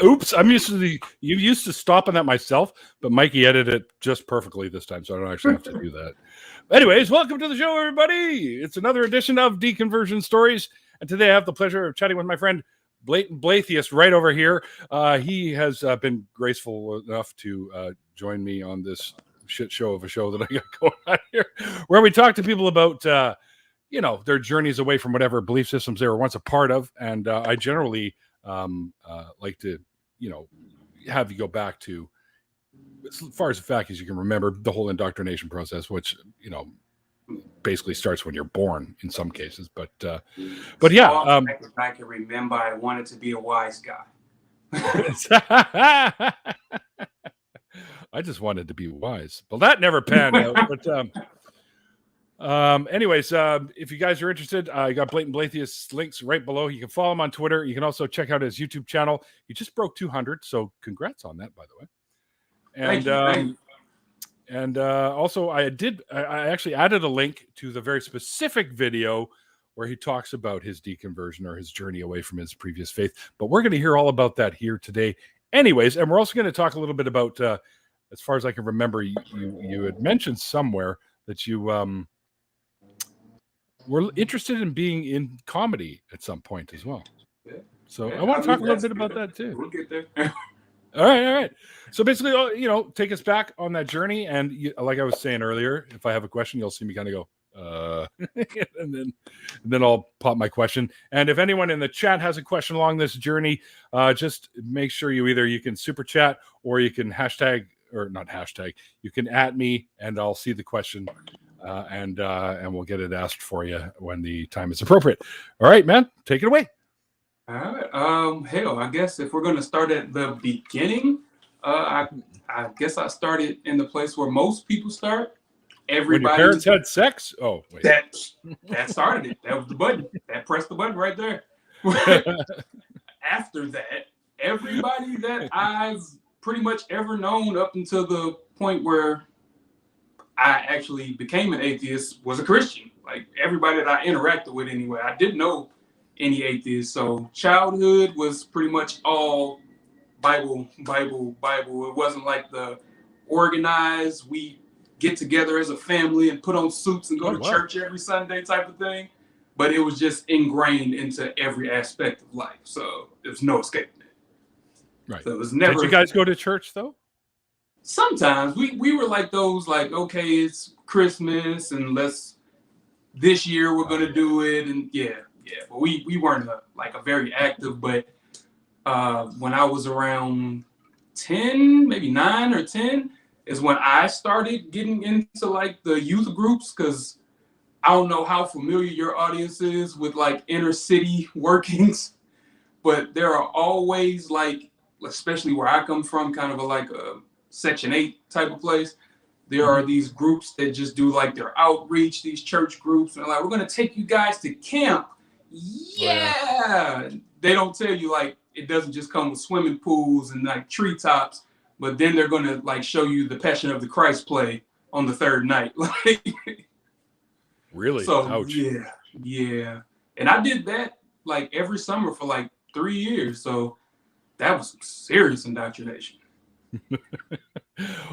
Oops, you used to stopping that myself, but Mikey edited it just perfectly this time, so I don't actually have to do that. Anyways, welcome to the show, everybody. It's another edition of Deconversion Stories, and today I have the pleasure of chatting with my friend Blatant Blatheist right over here. He has been graceful enough to join me on this shit show of a show that I got going on here, where we talk to people about their journeys away from whatever belief systems they were once a part of, and I generally like to have you go back to as far as the fact as you can remember the whole indoctrination process, which basically starts when you're born in some cases, but yeah, I can remember I wanted to be a wise guy. I just wanted to be wise. Well, that never panned out. But anyways, if you guys are interested, I got Blatant Blatheist links right below. You can follow him on Twitter. You can also check out his YouTube channel. He just broke 200, so congrats on that, by the way. And Thank you. And also, I actually added a link to the very specific video where he talks about his deconversion or his journey away from his previous faith. But we're going to hear all about that here today, anyways. And we're also going to talk a little bit about, as far as I can remember, you had mentioned somewhere that you were interested in being in comedy at some point as well. So I want to talk a little bit about that too. We'll get there. All right. So basically, take us back on that journey. And like I was saying earlier, if I have a question, you'll see me kind of go, and then I'll pop my question. And if anyone in the chat has a question along this journey, just make sure you can super chat, or you can you can @ me, and I'll see the question, and we'll get it asked for you when the time is appropriate. All right, man, take it away. All right. Hell, I guess if we're going to start at the beginning, I guess I started in the place where most people start. Everybody. When your parents had sex? Oh, wait. That started it. That was the button. That pressed the button right there. After that, everybody that I've pretty much ever known up until the point where I actually became an atheist was a Christian. Like everybody that I interacted with anyway. I didn't know any atheists. So childhood was pretty much all Bible. It wasn't like the organized, we get together as a family and put on suits and go to church every Sunday type of thing. But it was just ingrained into every aspect of life. So there's no escaping it. Right. So it was never. Did you guys go to church though? Sometimes we were like those, like, okay, it's Christmas and this year we're going to do it. And yeah, but we weren't a very active, but when I was around 10, maybe 9 or 10 is when I started getting into like the youth groups, because I don't know how familiar your audience is with like inner city workings, but there are always, like, especially where I come from, kind of a Section 8 type of place. There are these groups that just do like their outreach, these church groups, and like, we're going to take you guys to camp. Yeah. They don't tell you like it doesn't just come with swimming pools and like treetops, but then they're going to like show you the Passion of the Christ play on the third night. Really? So ouch. Yeah. And I did that like every summer for like 3 years. So that was some serious indoctrination.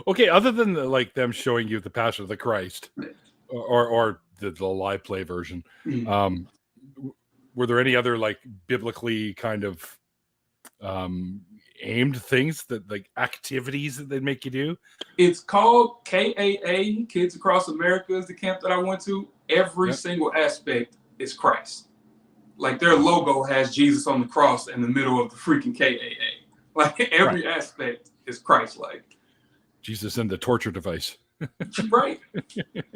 Okay, other than them showing you the Passion of the Christ or the live play version, were there any other like biblically kind of aimed things that like activities that they'd make you do? It's called KAA, Kids Across America is the camp that I went to. Every single aspect is Christ. Like their logo has Jesus on the cross in the middle of the freaking KAA. Like every aspect is Christ-like. Jesus and the torture device. Right.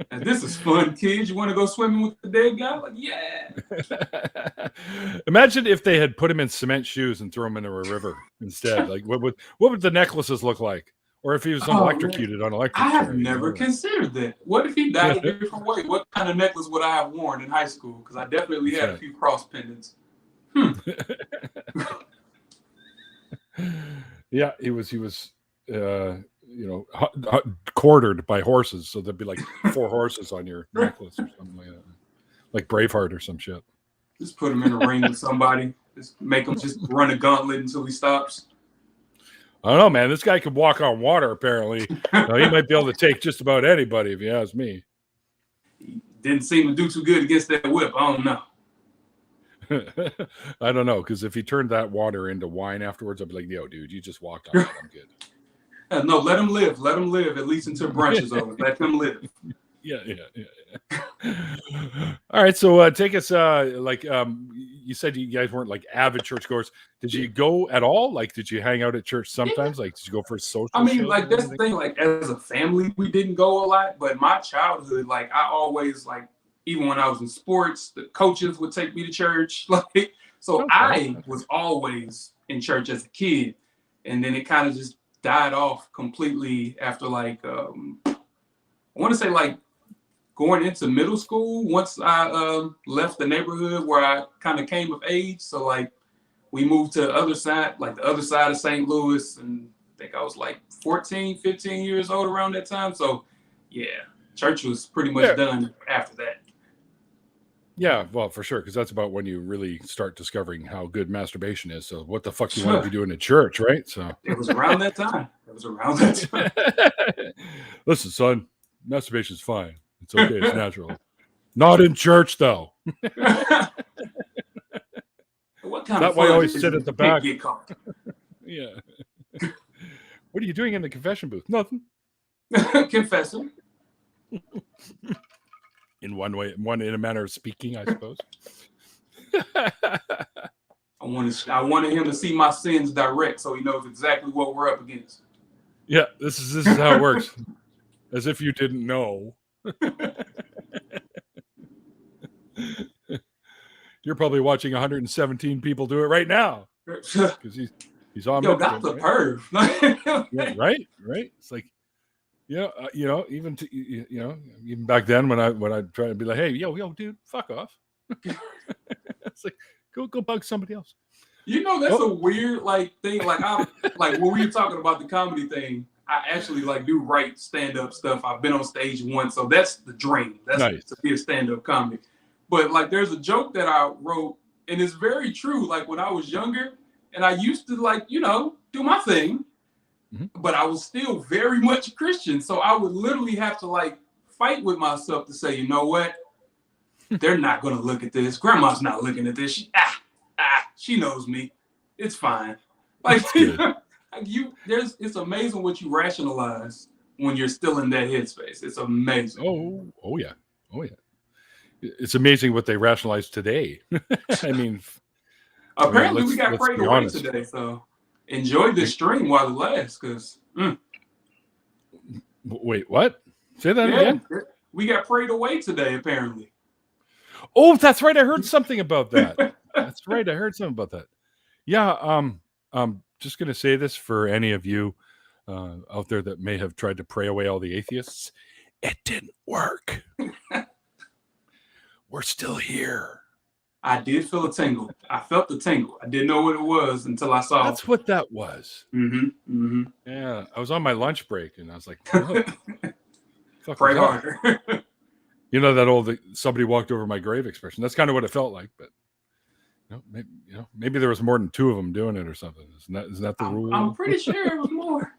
And this is fun, kids. You want to go swimming with the dead guy? Like, yeah. Imagine if they had put him in cement shoes and threw him into a river instead. Like, what would the necklaces look like? Or if he was electrocuted on electric I have chair, never considered that. What if he died a different way? What kind of necklace would I have worn in high school? Because I definitely had a few cross pendants. Yeah, he was quartered by horses, so there'd be like 4 horses on your necklace or something like that, like Braveheart or some shit. Just put him in a ring with somebody. Just make him just run a gauntlet until he stops. I don't know, man. This guy could walk on water, apparently. He might be able to take just about anybody, if you ask me. He didn't seem to do too good against that whip. I don't know. I don't know, because if he turned that water into wine afterwards, I'd be like, yo, dude, you just walked on it. I'm good. No, let him live. Let him live, at least until brunch is over. Let him live. Yeah. All right, so take us, you said you guys weren't like avid churchgoers. Did you go at all? Like, did you hang out at church sometimes? Like, did you go for social I mean, shows like, that's the thing. Like, as a family, we didn't go a lot. But my childhood, like, I always, like, even when I was in sports, the coaches would take me to church. Like, so okay. I was always in church as a kid. And then it kind of just died off completely after, like, I want to say, like, going into middle school, once I left the neighborhood where I kind of came of age. So, like, we moved to the other side of St. Louis, and I think I was like 14, 15 years old around that time. So, yeah, church was pretty much done after that. Yeah, well, for sure, because that's about when you really start discovering how good masturbation is. So what the fuck do you want to be doing at church, right? So it was around that time. Listen, son, masturbation's fine. It's okay. It's natural. Not in church, though. What kind That's of why I fun always is sit it at the to can't back. get caught? Yeah. What are you doing in the confession booth? Nothing. Confessing. In one way, in a manner of speaking, I suppose. I wanted him to see my sins direct, so he knows exactly what we're up against. Yeah, this is how it works. As if you didn't know. You're probably watching 117 people do it right now because he's on. Yo, that's a perv. Yeah, right. It's like, even even back then when I try to be like, hey, yo, dude, fuck off. It's like go bug somebody else. That's a weird thing. Like when we were talking about the comedy thing, I actually do write stand-up stuff. I've been on stage once, so that's the dream. That's nice. To be a stand-up comedy. But there's a joke that I wrote, and it's very true. Like when I was younger, and I used to do my thing, but I was still very much Christian. So I would literally have to fight with myself to say, you know what? They're not gonna look at this. Grandma's not looking at this. She knows me. It's fine. It's amazing what you rationalize when you're still in that headspace. It's amazing. Oh yeah. It's amazing what they rationalize today. I mean, apparently we got prayed away today, so enjoy this stream while it lasts. Because wait, what? Say that again. We got prayed away today, apparently. Oh, that's right. I heard something about that. That's right. I heard something about that. Yeah. Just going to say this for any of you out there that may have tried to pray away all the atheists. It didn't work. We're still here. I did feel a tingle. I felt the tingle. I didn't know what it was until I saw That's what that was. Mm-hmm. Yeah. I was on my lunch break and I was like, oh, pray harder. That old somebody walked over my grave expression. That's kind of what it felt like, but maybe there was more than two of them doing it or something. Isn't that the rule? I'm pretty sure it was more.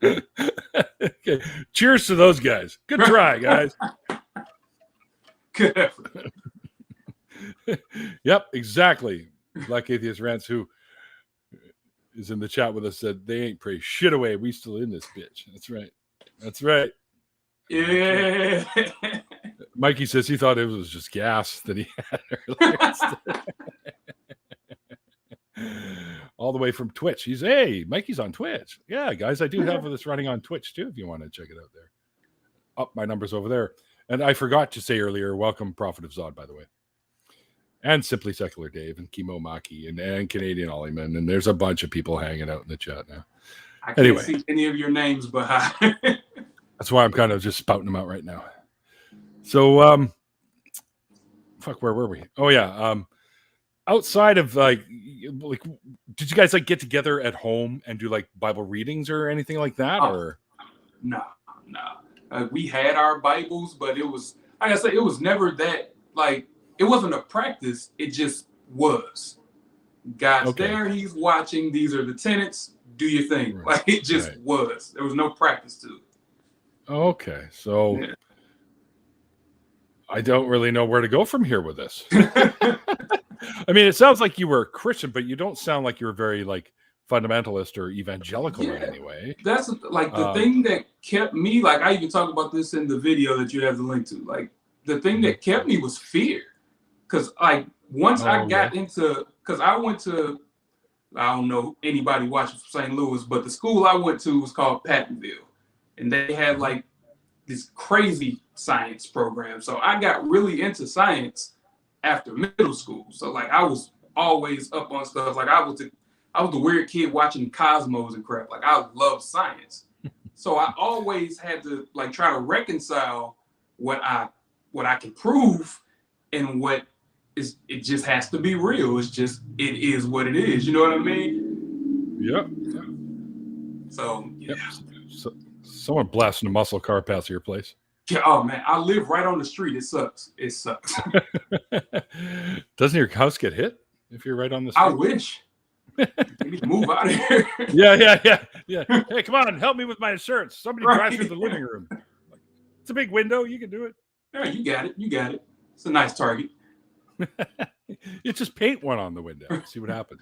Okay. Cheers to those guys. Good try, guys. Good effort. Yep, exactly. Black Atheist Rants, who is in the chat with us, said they ain't pray shit away. We still in this bitch. That's right. Yeah. Mikey says he thought it was just gas that he had earlier. All the way from Twitch. Hey, Mikey's on Twitch. Yeah, guys, I do have this running on Twitch too, if you want to check it out there. My number's over there. And I forgot to say earlier, welcome Prophet of Zod, by the way. And Simply Secular Dave and Chemo Maki and Canadian Ollieman. And there's a bunch of people hanging out in the chat now. I can't see any of your names, but that's why I'm kind of just spouting them out right now. So, where were we? Oh, yeah. Outside of did you guys get together at home and do Bible readings or anything like that? Or no. We had our Bibles, but it was, like I said, it was never that, it wasn't a practice. It just was. God's Okay. there. He's watching. These are the tenets. Do your thing. Right. Like it just was. There was no practice to it. Okay. So Yeah. I don't really know where to go from here with this. I mean, it sounds like you were a Christian, but you don't sound like you're very like fundamentalist or evangelical in any way. That's like the thing that kept me, like I even talk about this in the video that you have the link to. Like the thing that kept me was fear. Cause like once I got into, cause I went to, I don't know anybody watching from St. Louis, but the school I went to was called Pattonville. And they had like this crazy science program. So I got really into science after middle school. So like I was always up on stuff. Like I was the weird kid watching Cosmos and crap. Like I love science. So I always had to like try to reconcile what I can prove and what is, it just has to be real. It's just, it is what it is. You know what I mean? Yep. So yeah. So, someone blasting a muscle car past your place. Yeah, oh man, I live right on the street. It sucks. It sucks. Doesn't your house get hit if you're right on the street? I wish. Maybe move out of here. Yeah. Hey, come on, help me with my insurance. Somebody drive through the living room. It's a big window. You can do it. Yeah, you got it. You got it. It's a nice target. You just paint one on the window. See what happens.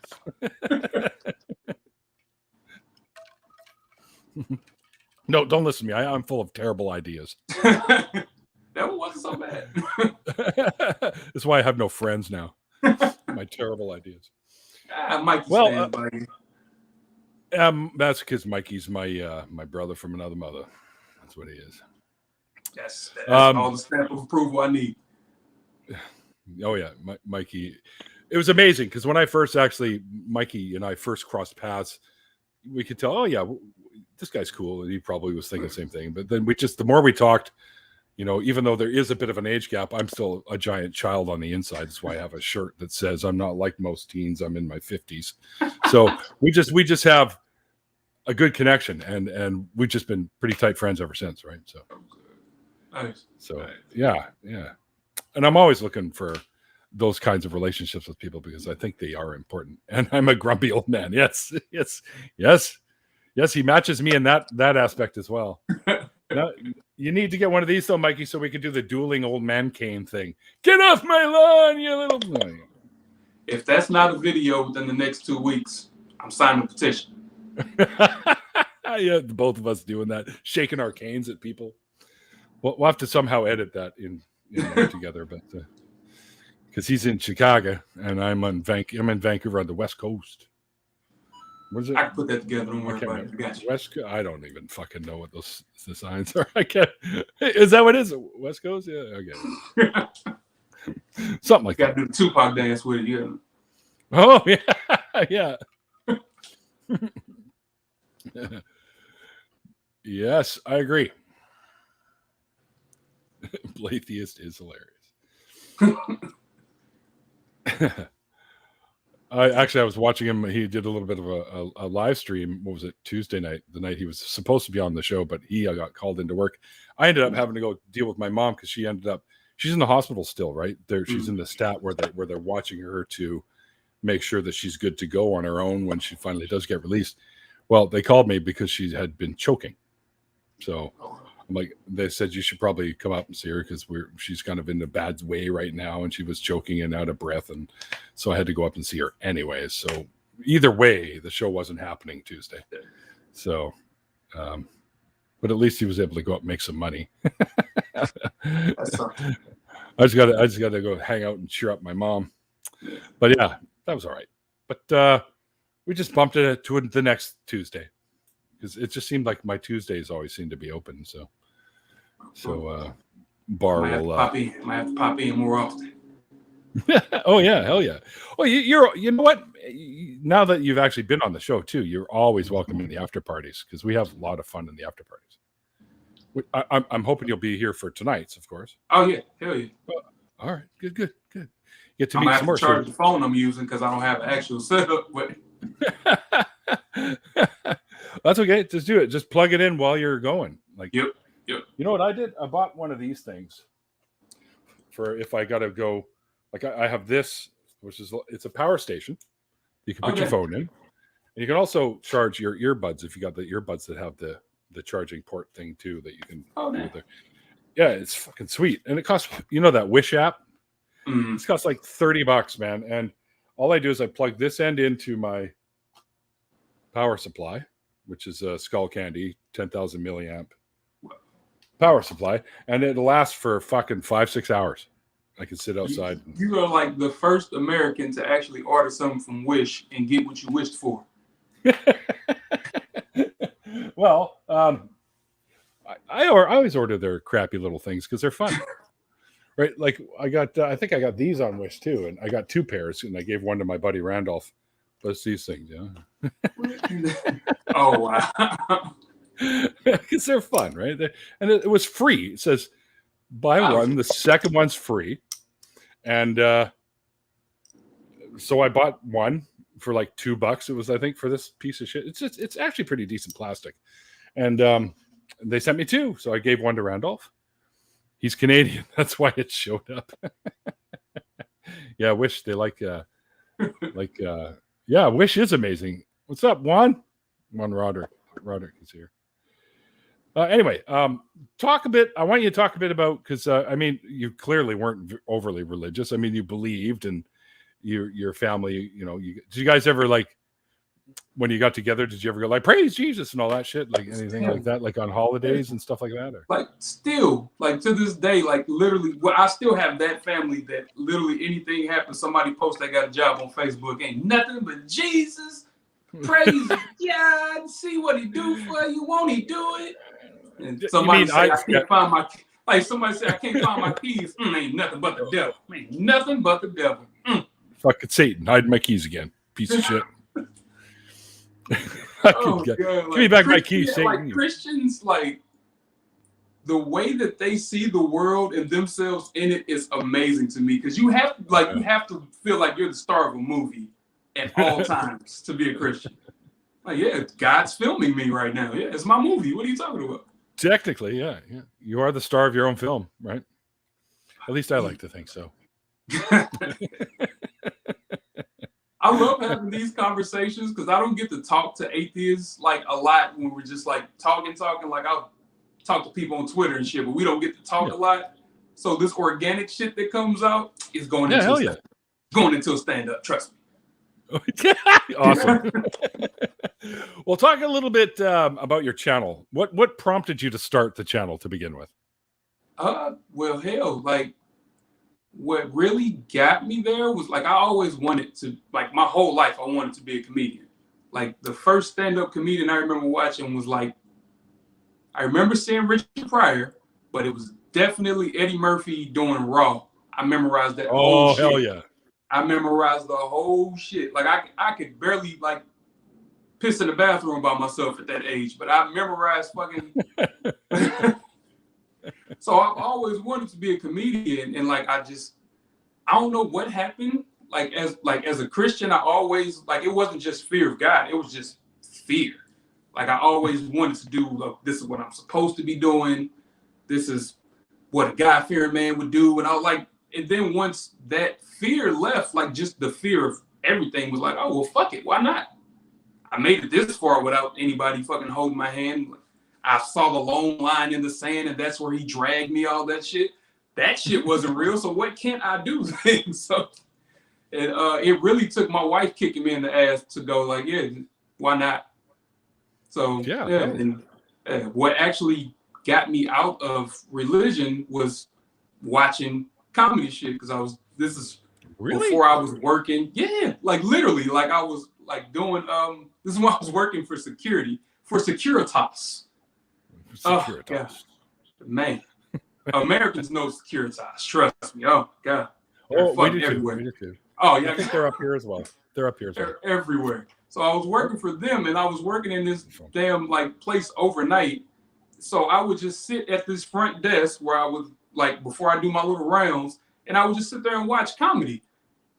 No, don't listen to me. I'm full of terrible ideas. That one wasn't so bad. That's why I have no friends now. My terrible ideas. Mikey's that's because Mikey's my brother from another mother. That's what he is. That's all the stamp of approval I need. Oh yeah, Mikey. It was amazing because when Mikey and I first crossed paths, we could tell, oh yeah, this guy's cool, and he probably was thinking the same thing. But then the more we talked, even though there is a bit of an age gap, I'm still a giant child on the inside. That's why I have a shirt that says I'm not like most teens. I'm in my 50s. So we just have a good connection, and we've just been pretty tight friends ever since, right? So, nice. So yeah. And I'm always looking for those kinds of relationships with people because I think they are important. And I'm a grumpy old man. Yes. He matches me in that aspect as well. Now, you need to get one of these though, Mikey, so we can do the dueling old man cane thing. Get off my lawn, you little. If that's not a video within the next 2 weeks, I'm signing a petition. Yeah, both of us doing that, shaking our canes at people. We'll have to somehow edit that in together, but because he's in Chicago and I'm in Vancouver on the West Coast. What is it? I can put that together. Don't worry about it. I got you. I don't even fucking know what the signs are. I can't. Is that what it is? West Coast? Yeah, I get it. Something like that. Got to do the Tupac dance with it. Yeah. Oh yeah. Yes, I agree. Blatheist is hilarious. I was watching him. He did a little bit of a live stream. What was it? Tuesday night, the night he was supposed to be on the show, but he got called into work. I ended up having to go deal with my mom because she's in the hospital still, right? She's in the stat where they're watching her to make sure that she's good to go on her own when she finally does get released. Well, they called me because she had been choking. So I'm like, they said you should probably come up and see her because she's kind of in a bad way right now, and she was choking and out of breath, and so I had to go up and see her anyways. So either way, the show wasn't happening Tuesday. So, but at least he was able to go up and make some money. I just got to go hang out and cheer up my mom. But yeah, that was all right. But we just bumped it to the next Tuesday. Because it just seemed like my Tuesdays always seem to be open, so Bar might will have to pop in more often. Oh yeah, hell yeah. Well, you know what? Now that you've actually been on the show too, you're always welcome in the after parties because we have a lot of fun in the after parties. I'm hoping you'll be here for tonight's, of course. Oh yeah, hell yeah. All right, good. Get to I'm meet gonna some have more. to charge the phone I'm using because I don't have an actual setup. But that's okay. Just do it. Just plug it in while you're going. Like, yep. You know what I did? I bought one of these things for if I got to go. Like I have this, which is it's a power station, You can put your phone in. And you can also charge your earbuds if you got the earbuds that have the charging port thing too that you can do with it. Yeah, it's fucking sweet. And it costs, that Wish app? It's cost like $30, man. And all I do is I plug this end into my power supply, which is a Skull Candy 10,000 milliamp power supply, and it lasts for fucking 5-6 hours. I can sit outside. You are like the first American to actually order something from Wish and get what you wished for. Well, I always order their crappy little things because they're fun. Right? Like I think I got these on Wish too, and I got 2 pairs, and I gave one to my buddy Randolph. But these things, Oh wow! Because they're fun, right? And it was free. It says buy one, the second one's free, and so I bought one for like $2. It was, I think, for this piece of shit. It's actually pretty decent plastic, and they sent me 2, so I gave one to Randolph. He's Canadian, that's why it showed up. Yeah, Wish they like. Yeah, Wish is amazing. What's up, Juan? Juan Roderick is here. Anyway, talk a bit. I want you to talk a bit about, because I mean, you clearly weren't overly religious. I mean, you believed, and your family. Did you guys ever, like, when you got together? Did you ever go like praise Jesus and all that shit, like anything like that, like on holidays and stuff like that? Or? Like still, like to this day, like literally, I still have that family that literally anything happens, somebody posts they got a job on Facebook, ain't nothing but Jesus, praise God, see what he do for you, won't he do it? And somebody say I can't find my, like somebody say I can't find my keys. Ain't nothing but the devil. Ain't nothing but the devil. Fucking Satan, hide my keys again, piece of shit. Give me back my keys, Satan. Like Christians, like the way that they see the world and themselves in it is amazing to me, because you have to feel like you're the star of a movie at all times to be a Christian. Like, yeah, God's filming me right now. Yeah, it's my movie. What are you talking about? Technically, yeah. You are the star of your own film, right? At least I like to think so. I love having these conversations because I don't get to talk to atheists like a lot when we're just like talking. Like I'll talk to people on Twitter and shit, but we don't get to talk a lot. So this organic shit that comes out is going into a stand-up. Trust me. Awesome. Well, talk a little bit about your channel. What prompted you to start the channel to begin with? Well, hell, like what really got me there was like I always wanted to, like my whole life I wanted to be a comedian. Like the first stand-up comedian I remember watching was like, I remember seeing Richard Pryor, but it was definitely Eddie Murphy doing Raw. I memorized that whole shit. Oh, hell yeah. I memorized the whole shit. Like I could barely like piss in the bathroom by myself at that age, but I memorized fucking. So I've always wanted to be a comedian, and like I don't know what happened. Like as a Christian, I always, like, it wasn't just fear of God, it was just fear. Like I always wanted to do, like, this is what I'm supposed to be doing. This is what a God-fearing man would do, and I like. And then once that fear left, like just the fear of everything was like, oh well, fuck it, why not? I made it this far without anybody fucking holding my hand. I saw the long line in the sand, and that's where he dragged me, all that shit. That shit wasn't real, so what can't I do? So it really took my wife kicking me in the ass to go like, yeah, why not? So yeah. And what actually got me out of religion was watching comedy shit, because this is before I was working. Yeah, like literally, like I was like doing, this is when I was working for security, for Securitas. Oh, God. Man, Americans know Securitas. Trust me. Oh, God. They're fucking everywhere. Oh, yeah. I think they're up here as well. They're everywhere. So I was working for them, and I was working in this damn like place overnight. So I would just sit at this front desk where I would, like, before I do my little rounds, and I would just sit there and watch comedy.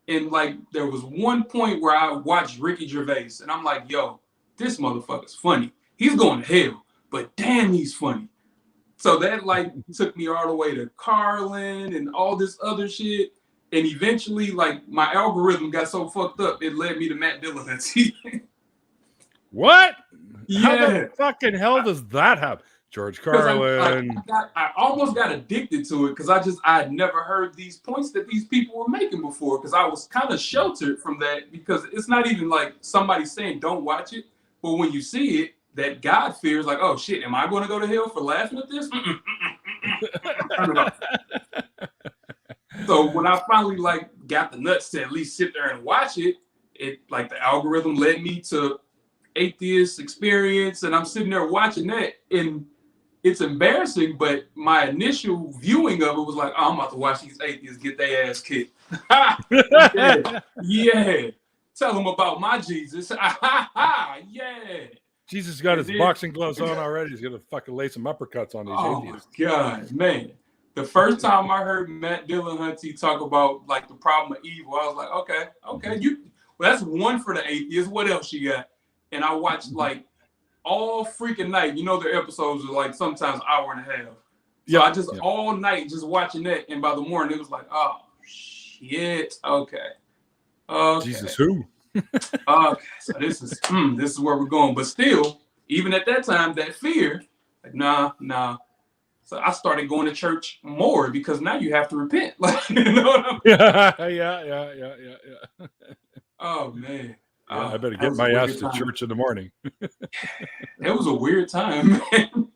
And like there was one point where I watched Ricky Gervais, and I'm like, yo, this motherfucker's funny. He's going to hell, but damn, he's funny. So that like took me all the way to Carlin and all this other shit. And eventually, like, my algorithm got so fucked up, it led me to Matt Dillon. What? Yeah. How the fucking hell does that happen? George Carlin. I almost got addicted to it because I had never heard these points that these people were making before, because I was kind of sheltered from that, because it's not even like somebody saying don't watch it, but when you see it, that God fear is like, oh shit, am I going to go to hell for laughing at this? Turn it off. So when I finally like got the nuts to at least sit there and watch it, it like the algorithm led me to Atheist Experience, and I'm sitting there watching that, and it's embarrassing, but my initial viewing of it was like, oh, I'm about to watch these atheists get their ass kicked. Yeah. Tell them about my Jesus. Yeah. Jesus got his boxing gloves on already. He's gonna fucking lay some uppercuts on these atheists. Oh my God, man. The first time I heard Matt Dillahunty talk about like the problem of evil, I was like, okay, well, that's one for the atheists. What else you got? And I watched like all freaking night. You know, their episodes are like sometimes an hour and a half. So I just all night just watching that, and by the morning it was like, oh shit, okay. Jesus who? Okay, so this is where we're going. But still, even at that time, that fear, like nah. So I started going to church more, because now you have to repent. Like, you know what I mean? Yeah. Oh man. Yeah, I better get my ass to church in the morning. It was a weird time, man.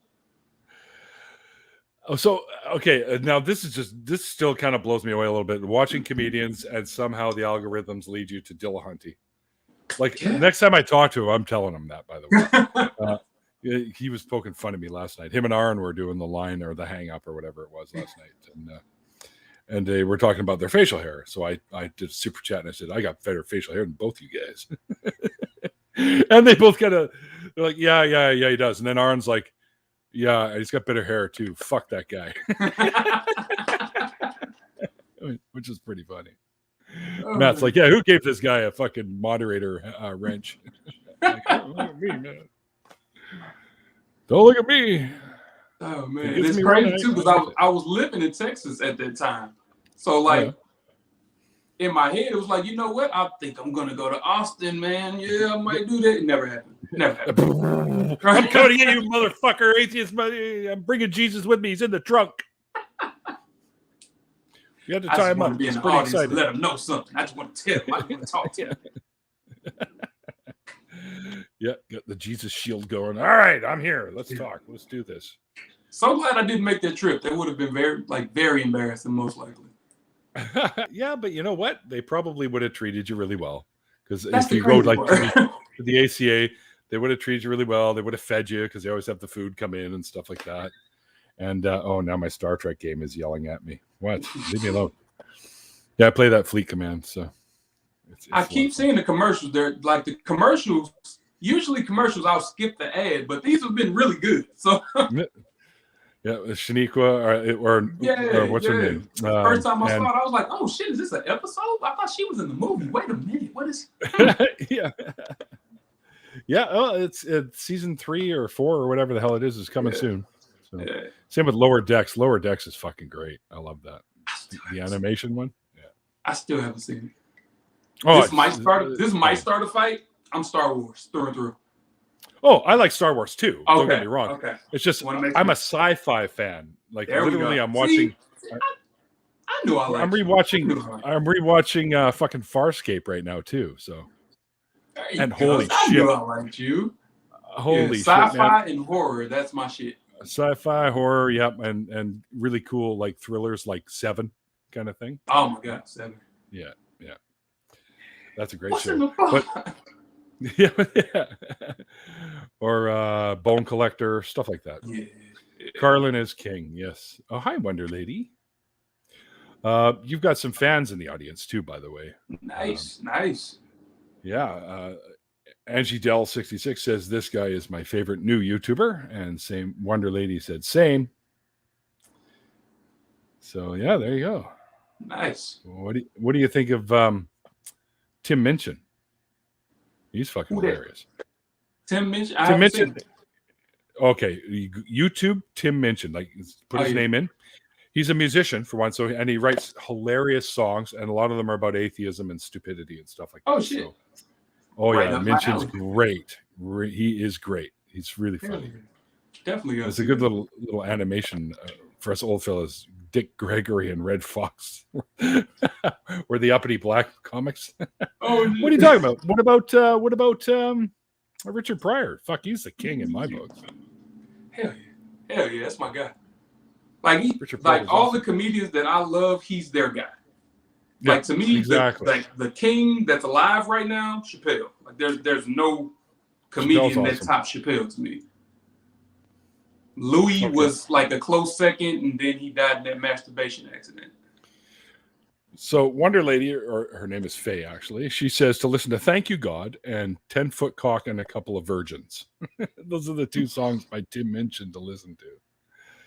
Oh, so okay. Now this still kind of blows me away a little bit. Watching comedians and somehow the algorithms lead you to Dillahunty. Like next time I talk to him, I'm telling him that. By the way, he was poking fun at me last night. Him and Aaron were doing the line or the hang up or whatever it was last night, and they were talking about their facial hair. So I did a super chat, and I said, I got better facial hair than both you guys. And they both they're like, yeah, he does. And then Aaron's like, yeah, he's got better hair too. Fuck that guy. Which is pretty funny. Matt's like, yeah, who gave this guy a fucking moderator wrench? Like, don't look at me, man. Don't look at me. Oh man, it's crazy too, because I was living in Texas at that time. So like in my head, it was like, you know what? I think I'm gonna go to Austin, man. Yeah, I might do that. It never happened. I'm coming to get you, motherfucker, atheist. I'm bringing Jesus with me. He's in the trunk. You have to tie him up. He's pretty excited. Let him know something. I just want to tell him. I just want to talk to him. Yeah, got the Jesus shield going. All right, I'm here. Let's talk. Let's do this. So glad I didn't make that trip. That would have been very embarrassing, most likely. Yeah, but you know what? They probably would have treated you really well. Because if you go like to the ACA, they would have treated you really well. They would have fed you, because they always have the food come in and stuff like that. And now my Star Trek game is yelling at me. What? Leave me alone. Yeah, I play that Fleet Command, so it's I keep seeing the commercials. They're like the commercials. Usually commercials, I'll skip the ad, but these have been really good. So yeah, Shaniqua or what's her name? First time I saw it, I was like, "Oh shit, is this an episode? I thought she was in the movie. Wait a minute, what is?" Yeah. Oh, it's season 3 or 4 or whatever the hell it is coming soon. So, same with Lower Decks. Lower Decks is fucking great. I love that. The animation one. Yeah. I still haven't seen it. Oh, this might start a fight. I'm Star Wars through and through. Oh, I like Star Wars too. Okay. Don't get me wrong. Okay. It's just I'm a sci-fi fan. Like literally, I'm watching. I knew I liked I'm rewatching fucking Farscape right now too. So. And holy shit! I knew I liked you. Holy shit, sci-fi and horror. That's my shit. Sci-fi, horror, yep, and really cool like thrillers, like Seven, kind of thing. Oh my God, Seven. Yeah, that's a great show. But yeah, or Bone Collector, stuff like that. Yeah. Carlin is king. Yes. Oh, hi, Wonder Lady. You've got some fans in the audience too, by the way. Nice. Yeah. Angie Dell 66 says this guy is my favorite new YouTuber, and same Wonder Lady said same. So yeah, there you go. Nice. What do you think of Tim Minchin? He's fucking hilarious. Tim Minchin. Okay, YouTube Tim Minchin. Like put his name in. He's a musician for one, and he writes hilarious songs, and a lot of them are about atheism and stupidity and stuff like that. Oh shit! So, oh Right yeah, up my Minchin's alley. great. He is great. He's really funny. Definitely. It's a good little animation for us old fellas. Dick Gregory and Red Fox were the uppity black comics. Oh, what are you talking about? What about Richard Pryor? Fuck, he's the king in my books. Hell yeah, that's my guy. Like Richard like Pryor's all awesome. the comedians that I love, he's their guy. Yeah, Like to me, exactly. the king that's alive right now, Chappelle. Like there's no comedian that tops Chappelle to me. Louis was like a close second, and then he died in that masturbation accident. So Wonder Lady, or her name is Faye, actually, she says to listen to Thank You God and 10-Foot Cock and a Couple of Virgins. Those are the two songs by Tim Minchin to listen to.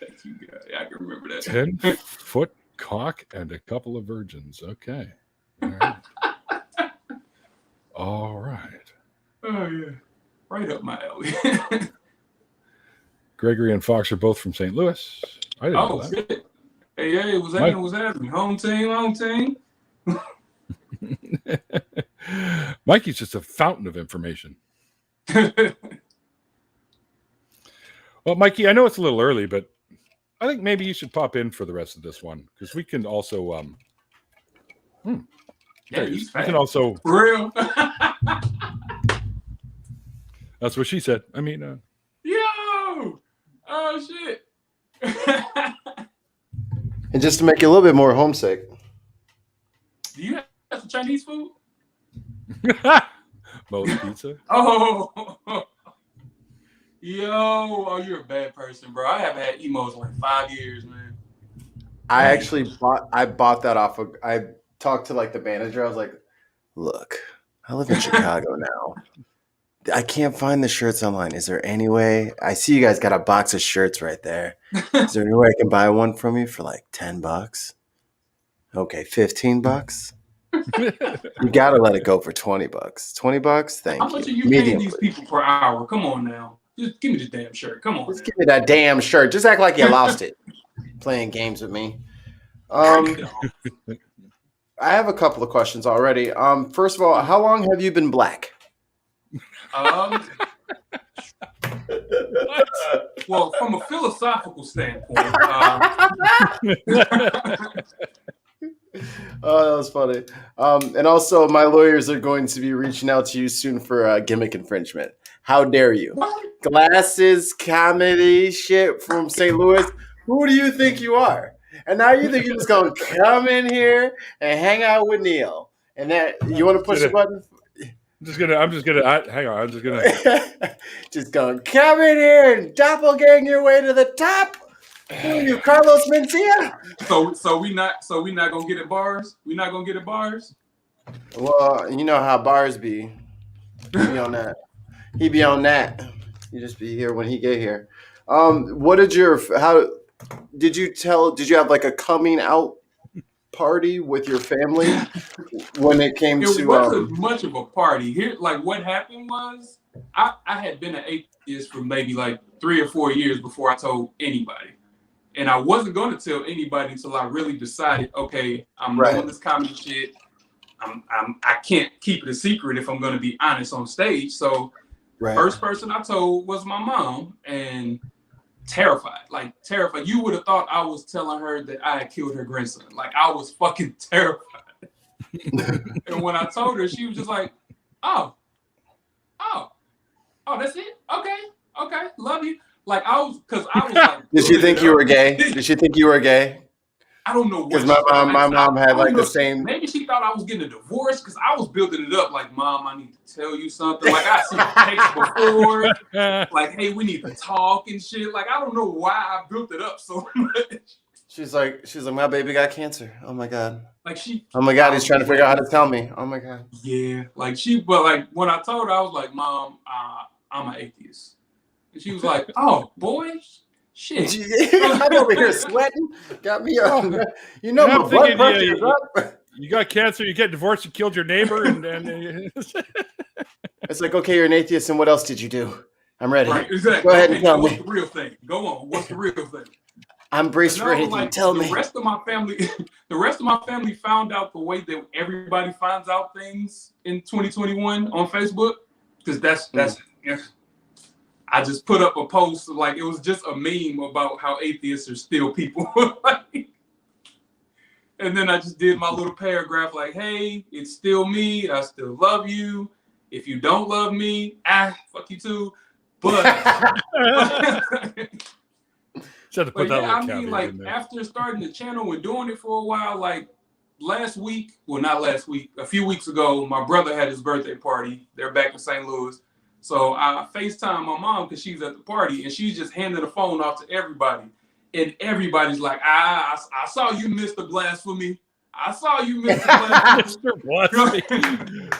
Thank you, God. Yeah, I can remember that. 10-Foot Cock and a Couple of Virgins. Okay. All right. All right. Oh, yeah. Right up my alley. Gregory and Fox are both from St. Louis. I didn't know that. Shit. Hey, what's happening? Home team. Mikey's just a fountain of information. Well, Mikey, I know it's a little early, but I think maybe you should pop in for the rest of this one because we can also. You can also. For real. That's what she said. I mean. Yo! Oh shit! And just to make you a little bit more homesick. Do you have some Chinese food? Moe's Pizza. Oh, you're a bad person, bro. I haven't had emos in like 5 years, man. I actually bought that off of. I talked to like the manager. I was like, "Look, I live in Chicago now. I can't find the shirts online. Is there any way? I see you guys got a box of shirts right there. Is there any way I can buy one from you for like $10? Okay, $15. You gotta let it go for $20. $20? Thank you. How much are you paying these people per hour? Come on now. Just give me the damn shirt. Come on. Just give me that damn shirt. Just act like you lost it. Playing games with me. I have a couple of questions already. First of all, how long have you been black? Well, from a philosophical standpoint, oh, that was funny. And also, my lawyers are going to be reaching out to you soon for gimmick infringement. How dare you? Glasses, comedy, shit from St. Louis. Who do you think you are? And now you think you're just going to come in here and hang out with Neil. And that you want to push the button? I'm just gonna hang on. I'm just gonna just going come in here and doppelgang your way to the top. Who are you, Carlos Mencia? So we not gonna get at bars. We not gonna get at bars. Well, you know how bars be. He be on that. He be on that. You just be here when he get here. Did you have like a coming out party with your family when it came to? It wasn't much of a party. Here, like what happened was, I had been an atheist for maybe like 3 or 4 years before I told anybody, and I wasn't going to tell anybody until I really decided, okay, I'm doing this comedy shit. I can't keep it a secret if I'm going to be honest on stage. So, first person I told was my mom, and terrified. You would have thought I was telling her that I had killed her grandson. Like I was fucking terrified. And when I told her, she was just like, oh, that's it? Okay, love you. Like I was like, Did she think you were gay? Did she think you were gay? I don't know. Because my mom had like the same. Maybe she thought I was getting a divorce because I was building it up like, Mom, I need to tell you something. Like I seen text before. Like, hey, we need to talk and shit. Like I don't know why I built it up so much. She's like, my baby got cancer. Oh my god. Oh my god, he's trying to figure out how to tell me. Oh my god. Yeah. But when I told her, I was like, Mom, I'm an atheist. And she was like, oh boy. Shit. I'm over here sweating. Got me up. My blood pressure is up. You got cancer, you get divorced, you killed your neighbor, and it's like, okay, you're an atheist, and what else did you do? I'm ready. Right, exactly. Go ahead and tell me. What's the real thing? Go on. What's the real thing? I'm braced for anything. Like, Tell the me. rest of my family, the rest of my family found out the way that everybody finds out things in 2021 on Facebook, because that's I just put up a post, like, it was just a meme about how atheists are still people. And then I just did my little paragraph like, hey, it's still me. I still love you. If you don't love me, fuck you too. But, Just to put that yeah, little caveat like, in there. after starting the channel and doing it for a while, like, last week, well, not last week, a few weeks ago, my brother had his birthday party. They're back in St. Louis. So I FaceTime my mom because she's at the party, and she's just handing the phone off to everybody. And everybody's like, I saw you, Mr. Blasphemy. I saw you, Mr. Blasphemy. Mr. Blasphemy.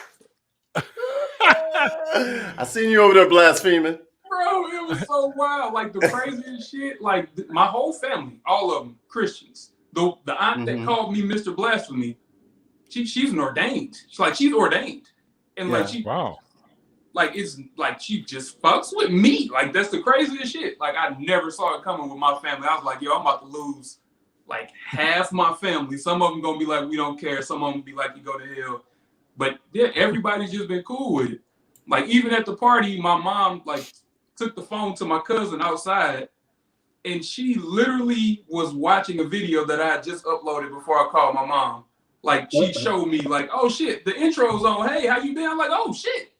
I seen you over there blaspheming. Bro, it was so wild. Like, the craziest shit. Like, my whole family, all of them, Christians. The aunt that called me Mr. Blasphemy, she's an ordained. She's ordained. And, like, wow. Like, it's like she just fucks with me. Like, that's the craziest shit. Like, I never saw it coming with my family. I was like, yo, I'm about to lose like half my family. Some of them gonna be like, we don't care. Some of them be like, you go to hell. But yeah, everybody's just been cool with it. Like, even at the party, my mom like took the phone to my cousin outside, and she literally was watching a video that I had just uploaded before I called my mom. Like, she showed me like, oh shit, the intro's on. Hey, how you been? I'm like, oh shit.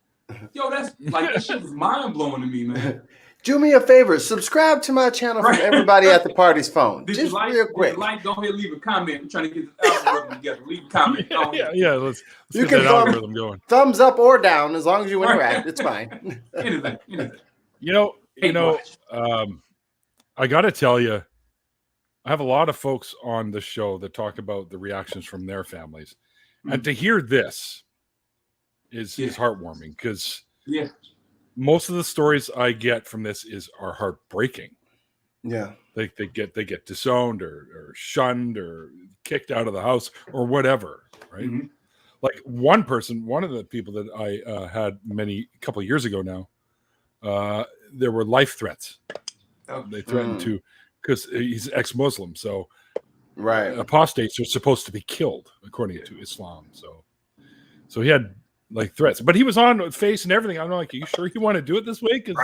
Yo, that's like, that shit was mind blowing to me, man. Do me a favor, subscribe to my channel from everybody at the party's phone. Did Just you like, real quick. Go ahead and leave a comment. I'm trying to get this algorithm together. Leave a comment. Yeah. Let's You get can that algorithm going. Thumbs up or down as long as you interact. It's fine. Anything. I got to tell you, I have a lot of folks on the show that talk about the reactions from their families, and to hear this is heartwarming, because most of the stories I get from this are heartbreaking. Yeah, they get disowned or shunned or kicked out of the house or whatever, right? Mm-hmm. Like one of the people that I had a couple of years ago now, there were life threats. They threatened to, because he's ex-Muslim, so apostates are supposed to be killed according to Islam. So he had like threats, but he was on face and everything. I'm like, are you sure you want to do it this way? Because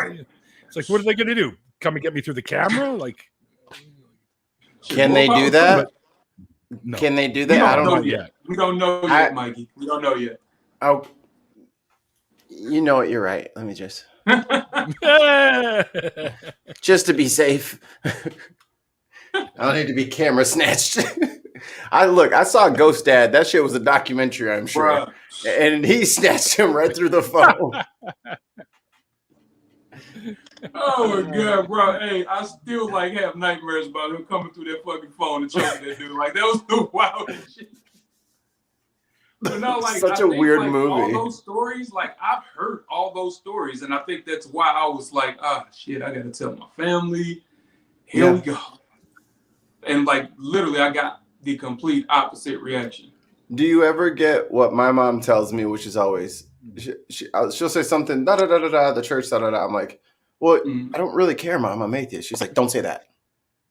it's like, what are they going to do? Come and get me through the camera? Like, can they do that? No. Can they do that? I don't know yet. We don't know yet, Mikey. We don't know yet. Oh, you know what? You're right. Let me just to be safe. I don't need to be camera snatched. I saw Ghost Dad. That shit was a documentary, I'm sure. Bruh. And he snatched him right through the phone. Oh my god, bro! Hey, I still like have nightmares about him coming through that fucking phone and choking that dude. Like, that was the wildest shit. But no, like, such a weird movie. All those stories, like, I've heard all those stories, and I think that's why I was like, shit, I gotta tell my family. Here we go. And like, literally, I got the complete opposite reaction. Do you ever get what my mom tells me, which is always she'll say something the church I'm like, well, I don't really care, Mom. I'm atheist. She's like, don't say that.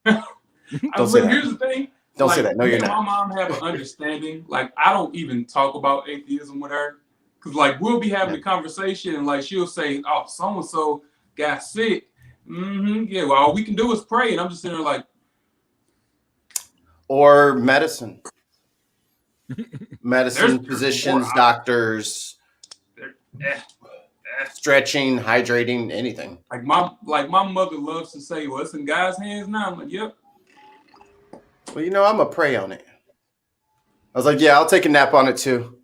Don't say that. Here's the thing. Don't say that. No, you're not. My mom have an understanding. Like, I don't even talk about atheism with her, because like, we'll be having a conversation and like, she'll say, oh, so and so got sick. Yeah, well, all we can do is pray, and I'm just sitting there like, or medicine. Medicine, physicians, doctors, stretching, hydrating, anything. Like my mother loves to say, well, it's in God's hands now. I'm like, yep. Well, I'm gonna pray on it. I was like, yeah, I'll take a nap on it too.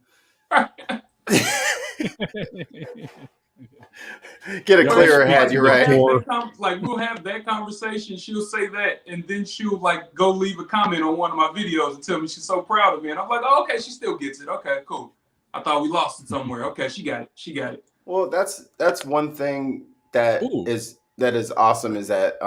Get a clearer head. You're right. Like, we'll have that conversation. She'll say that, and then she'll like go leave a comment on one of my videos and tell me she's so proud of me. And I'm like, oh, okay, she still gets it. Okay, cool. I thought we lost it somewhere. Okay, she got it. Well, that's one thing that is awesome, is that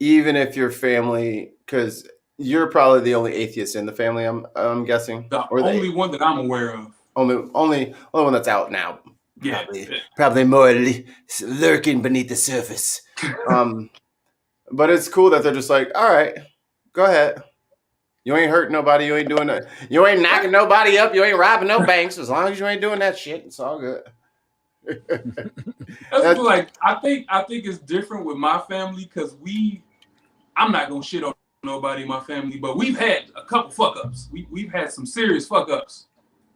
even if your family, because you're probably the only atheist in the family, I'm guessing, the only one that I'm aware of. Only one that's out now. Yeah, probably more lurking beneath the surface. But it's cool that they're just like, all right, go ahead. You ain't hurting nobody. You ain't doing that. You ain't knocking nobody up. You ain't robbing no banks. As long as you ain't doing that shit, it's all good. That's like I think it's different with my family because I'm not gonna shit on nobody in my family, but we've had a couple fuck ups. We've had some serious fuck ups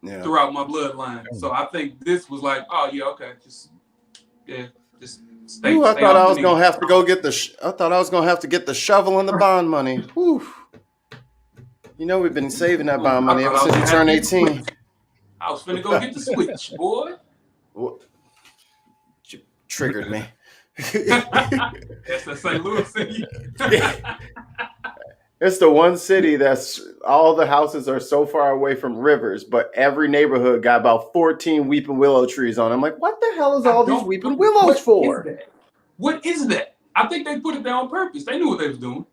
throughout my bloodline. So I think this was like, oh yeah, okay, just stay. I thought I was gonna have to go get I thought I was gonna have to get the shovel and the bond money. Whew. You know we've been saving that bond money ever since you turned 18. I was finna go get the switch, boy. What? You triggered me. That's the St. Louis city. It's the one city that's all the houses are so far away from rivers, but every neighborhood got about 14 weeping willow trees on. I'm like, what the hell is all these weeping willows for? What is that? I think they put it there on purpose. They knew what they was doing.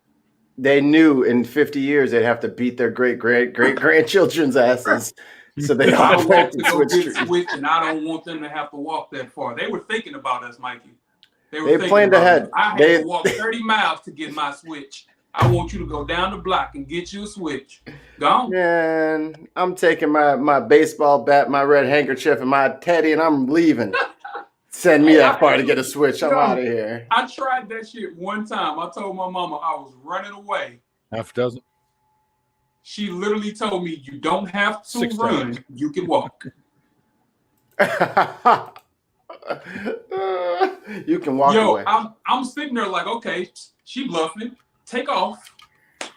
They knew in 50 years they'd have to beat their great grandchildren's asses. So they all went to switch, and I don't want them to have to walk that far. They were thinking about us, Mikey. They planned ahead. I had to walk 30 miles to get my switch. I want you to go down the block and get you a switch. Go on. Man, I'm taking my baseball bat, my red handkerchief, and my teddy, and I'm leaving. Send me that far to get a switch. I'm out of here. I tried that shit one time. I told my mama I was running away. Half dozen. She literally told me, you don't have to run. You can walk. You can walk away. I'm sitting there like, okay, she bluffing. Take off.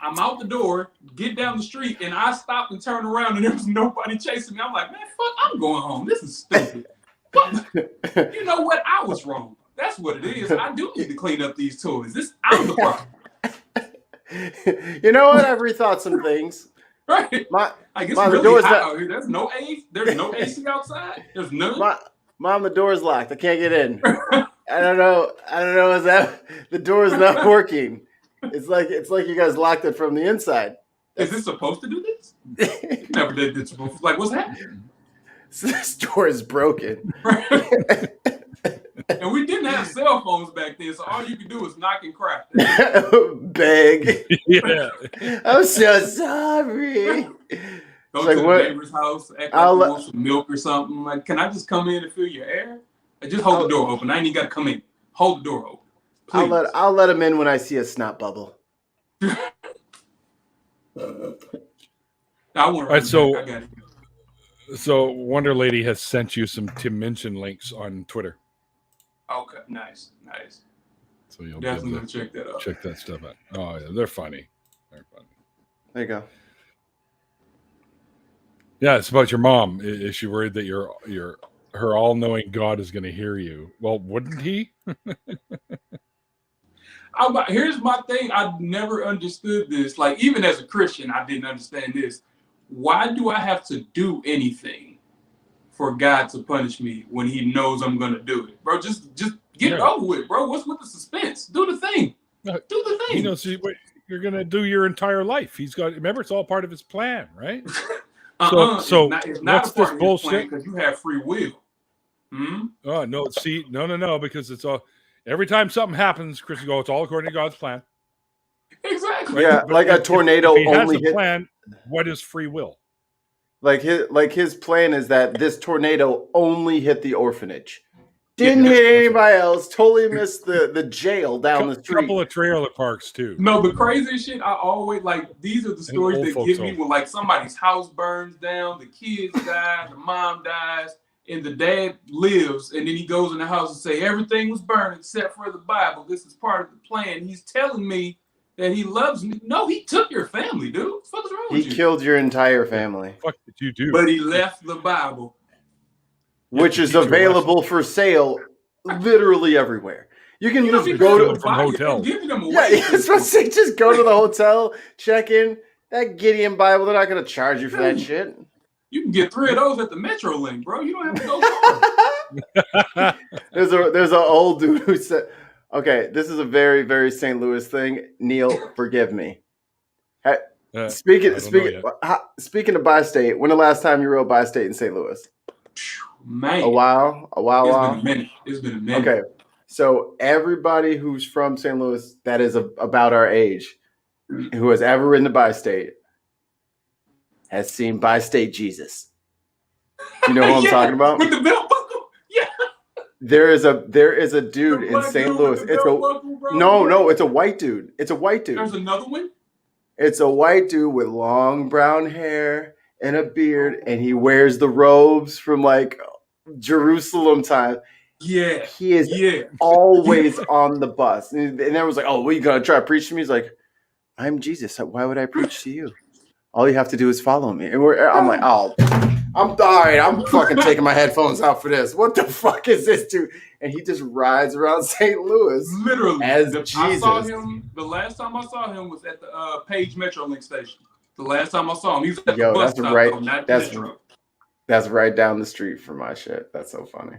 I'm out the door, get down the street, and I stopped and turned around, and there was nobody chasing me. I'm like, man, fuck, I'm going home. This is stupid. You know what? I was wrong. That's what it is. I do need to clean up these toys. I'm the problem. You know what? I've rethought some things. Right. I guess really hot out here. There's no AC outside. There's none. Mom, the door's locked. I can't get in. I don't know. Is that the door's not working? It's like you guys locked it from the inside. Is this supposed to do this? Never did this before. Like, what's happening? This door is broken. And we didn't have cell phones back then, so all you could do was knock and cry. Beg. Yeah. I'm so sorry. Go to the neighbor's house, act like you want some milk or something. Like, can I just come in and feel your air? Just hold the door open. I ain't even got to come in. Hold the door open. Please. I'll let him in when I see a snot bubble. I want to. So, I got it. So Wonder Lady has sent you some Tim Minchin links on Twitter. Okay, nice. So you'll definitely gonna check that out. Check that stuff out. Oh yeah, they're funny. There you go. Yeah, it's about your mom. Is she worried that her all-knowing God is going to hear you? Well, wouldn't he? Here's my thing. I've never understood this. Like, even as a Christian, I didn't understand this. Why do I have to do anything for God to punish me when he knows I'm going to do it? Bro, just get it over with, bro. What's with the suspense? Do the thing. Do the thing. He knows what you're going to do your entire life. Remember, it's all part of his plan, right? So it's not what's this bullshit? Because you have free will. Oh, no. See, no, because it's all... Every time something happens, Chris will go, it's all according to God's plan. Exactly. Yeah, but like a tornado if he only has a plan, what is free will? Like his plan is that this tornado only hit the orphanage. Didn't hit anybody else. Totally missed the jail down the street. A couple of trailer parks too. No, the crazy shit, I always like, these are the stories that get me when like somebody's house burns down, the kids die, the mom dies, and the dad lives, and then he goes in the house and say everything was burned except for the Bible. This is part of the plan. He's telling me that he loves me. No, he took your family, dude. What the fuck is wrong with you? He killed your entire family. What did you do? But he left the Bible, which is available for sale literally everywhere. You can just go to from hotels. Just go to the hotel, check in. That Gideon Bible, they're not going to charge you for that shit. You can get 3 of those at the Metro Link, bro. You don't have to go far. There's an old dude who said, okay, this is a very, very St. Louis thing. Neil, forgive me. Speaking of bi-state, when the last time you rode bi-state in St. Louis? Man. A while? It's been a minute. Okay. So everybody who's from St. Louis that is about our age, who has ever ridden the bi-state, has seen bi-state Jesus. Do you know who I'm talking about? With the belt buckle? Yeah. There is a dude in St. Louis. It's a white dude. It's a white dude. There's another one? It's a white dude with long brown hair and a beard, and he wears the robes from like Jerusalem time. Yeah. He is always on the bus. And everyone's like, oh, what are you going to try to preach to me? He's like, I'm Jesus. Why would I preach to you? All you have to do is follow me. And I'm like, oh, I'm all right. I'm fucking taking my headphones out for this. What the fuck is this dude? And he just rides around St. Louis. Literally. As Jesus. I saw him, the last time I saw him was at the Page Metrolink station. The last time I saw him, he was at the bus stop, right. though, not That's right down the street from my shit. That's so funny.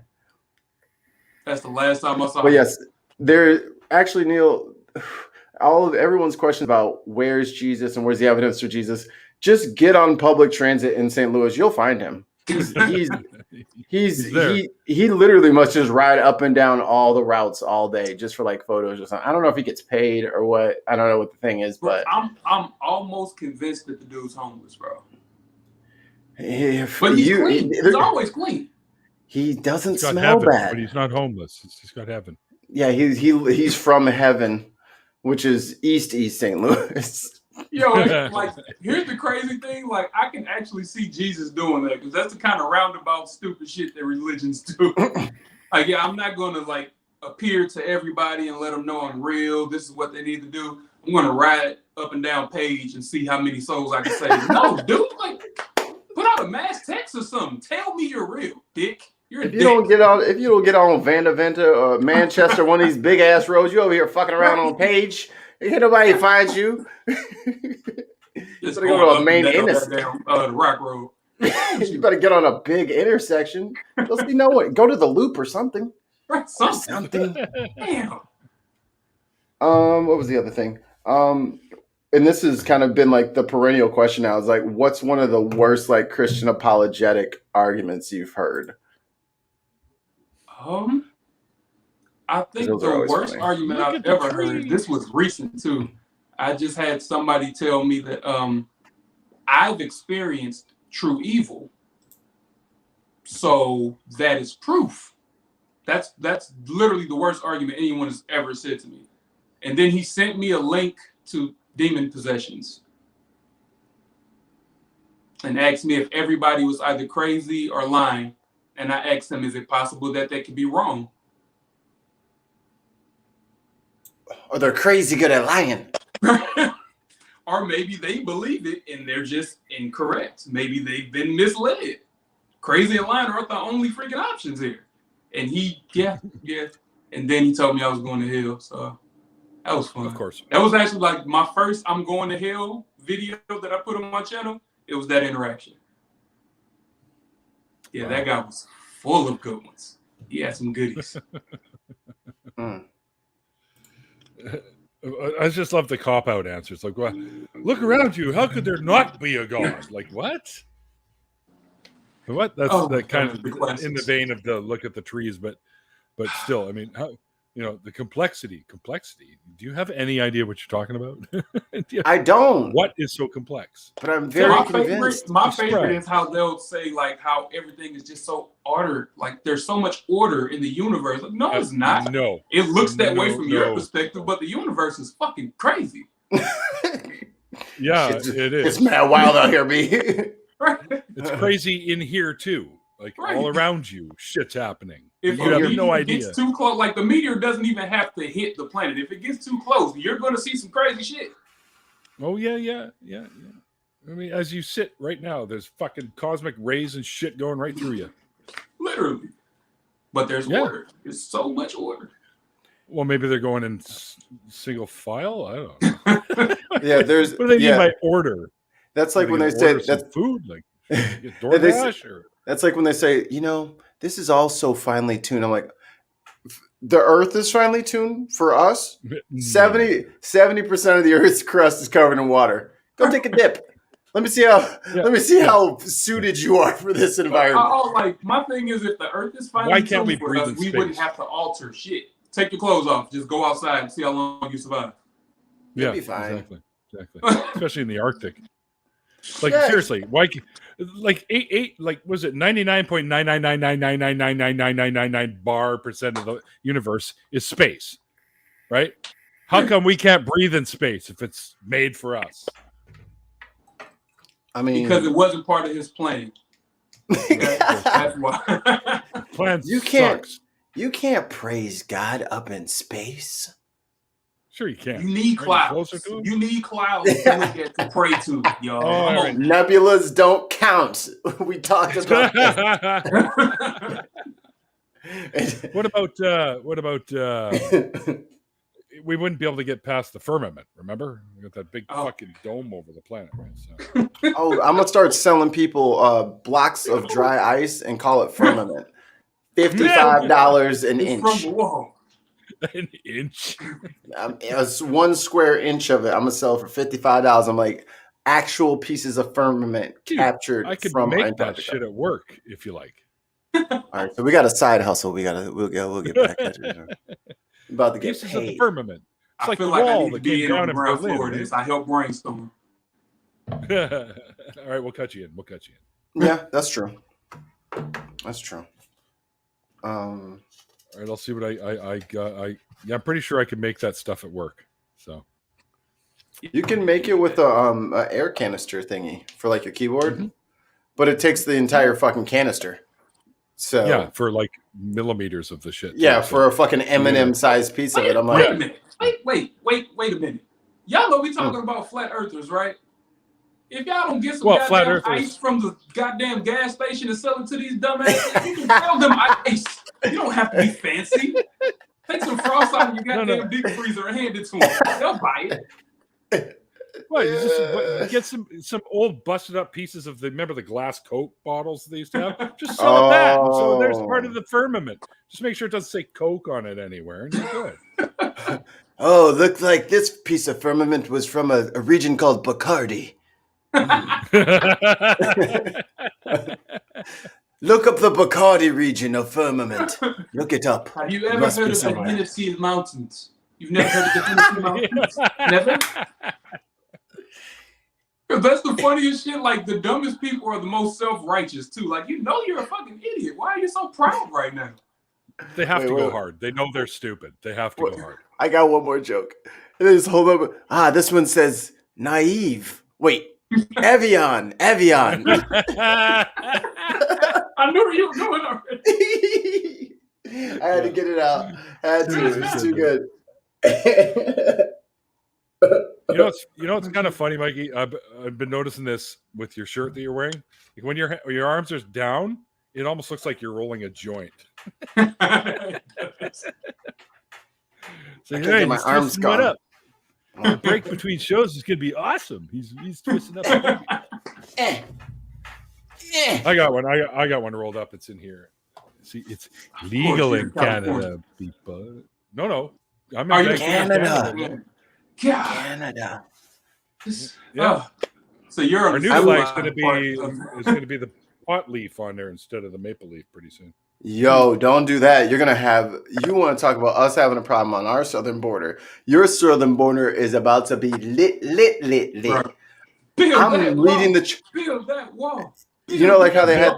That's the last time I saw him. But yes, there actually, Neil, everyone's question about where's Jesus and where's the evidence for Jesus. Just get on public transit in St. Louis. You'll find him. He literally must just ride up and down all the routes all day just for like photos or something. I don't know if he gets paid or what. I don't know what the thing is, but I'm almost convinced that the dude's homeless, bro. But he's clean. He's always clean. He doesn't smell heaven, bad. But he's not homeless. He's got heaven. Yeah, he's from heaven, which is East St. Louis. Yo, like, here's the crazy thing. Like, I can actually see Jesus doing that because that's the kind of roundabout, stupid shit that religions do. Like, yeah, I'm not going to, like, appear to everybody and let them know I'm real. This is what they need to do. I'm going to ride up and down Page and see how many souls I can save. No, dude, like, put out a mass text or something. Tell me you're real, dick. If you don't get on Vandaventa or Manchester, one of these big ass roads, you over here fucking around on Page. Ain't nobody finds you. Just go to a main intersection. Rock Road. You better get on a big intersection. You'll see no one. Go to the Loop or something. Right, something. Damn. What was the other thing? And this has kind of been like the perennial question now. Is like, what's one of the worst like Christian apologetic arguments you've heard? I think the worst argument I've ever heard, this was recent too. I just had somebody tell me that I've experienced true evil. So that is proof. That's literally the worst argument anyone has ever said to me. And then he sent me a link to demon possessions and asked me if everybody was either crazy or lying. And I asked him, is it possible that could be wrong? Or they're crazy good at lying. Or maybe they believe it and they're just incorrect. Maybe they've been misled. Crazy and lying are the only freaking options here. And yeah. And then he told me I was going to hell. So that was fun. Of course. That was actually like my first I'm going to hell video that I put on my channel. It was that interaction. Yeah, wow. That guy was full of good ones. He had some goodies. I just love the cop-out answers. Like, well, look around you. How could there not be a God? Like, what? What? That's that kind of in the vein of the look at the trees, but still, I mean, how, the complexity. Do you have any idea what you're talking about? I don't. What is so complex? But I'm very convinced. My favorite is how they'll say like how everything is just so ordered. Like there's so much order in the universe. Like, no, it's not. No. It looks that way from your perspective, but the universe is fucking crazy. Yeah, it is. It's mad wild out here, B. Right. It's crazy in here too. Like all around you, shit's happening. If you have no idea. Gets too close, like the meteor doesn't even have to hit the planet. If it gets too close, you're going to see some crazy shit. Oh yeah. I mean, as you sit right now, there's fucking cosmic rays and shit going right through you. Literally. But there's order. There's so much order. Well, maybe they're going in single file. I don't know. Yeah, there's. What do they mean by order? That's like when they say that's food, like DoorDash or. That's like when they say, this is all so finely tuned. I'm like, the Earth is finely tuned for us. 70% of the Earth's crust is covered in water. Go take a dip. Let me see how suited you are for this environment. Like my thing is, if the Earth is finely tuned for us, we wouldn't have to alter shit take your clothes off. Just go outside and see how long you survive. You'll be fine. Exactly. Especially in the Arctic. Like seriously, why? Like like was it 99.99999999999 bar% of the universe is space, right? How come we can't breathe in space if it's made for us? I mean, because it wasn't part of his plan. Okay? That's why. Plan you sucks. can't praise God up in space. Sure you can. You need clouds. You need clouds to look at to pray to, yo. Right. Nebulas don't count. We talked about this. What about we wouldn't be able to get past the firmament, remember? We got that big fucking dome over the planet, right? So. I'm gonna start selling people blocks of dry ice and call it firmament. $55 an inch. From the wall. An inch. It's 1 square inch of it. I'm gonna sell for $55. I'm like actual pieces of firmament captured. I could from make Antarctica. that shit at work if you like. All right, so we got a side hustle. We'll get back at it. About to get Pieces paid. of the firmament. It's I like feel the like I wall need to that be came in down on the in ground Berlin. floor of this. I help brainstorm. All right, we'll cut you in. Yeah, that's true. That's true. All right, I'll see what I got. I'm pretty sure I can make that stuff at work. So you can make it with a air canister thingy for like your keyboard, but it takes the entire fucking canister. So yeah, for like millimeters of the shit. Yeah, for a fucking M&M sized piece of it. I'm like, wait a minute. Wait a minute. Y'all know we talking about flat earthers, right? If y'all don't get some goddamn ice from the goddamn gas station and sell it to these dumbasses, you can sell them ice. You don't have to be fancy. Take some frost out of your goddamn deep freezer and hand it to them. They'll buy it. What? Get some old busted up pieces of remember the glass Coke bottles they used to have? Just sell that. So there's part of the firmament. Just make sure it doesn't say Coke on it anywhere, and you're good. Oh, looks like this piece of firmament was from a region called Bacardi. Look up the Bacardi region of firmament. Look it up. Have you ever heard of the Hennessy Mountains? You've never heard of the Hennessy Mountains? Never? Because that's the funniest shit. Like, the dumbest people are the most self-righteous, too. Like, you know you're a fucking idiot. Why are you so proud right now? They have to go hard. They know they're stupid. They have to go hard. I got one more joke. Just hold up. This one says naive. Wait. Evian. I knew you were going already. I had to get it out. I had to. It's too good. You know it's kind of funny, Mikey. I've been noticing this with your shirt that you're wearing. Like when your arms are down, it almost looks like you're rolling a joint. So get my arms gone. Up. The break between shows is gonna be awesome. He's twisting up. I got one. I got one rolled up. It's in here. See, it's legal in Canada, people. No. I'm in Canada. Canada. Yeah. So you're our new flag's gonna be the pot leaf on there instead of the maple leaf pretty soon. Yo, don't do that. You want to talk about us having a problem on our southern border. Your southern border is about to be lit. I'm reading build that wall. You know, like how they had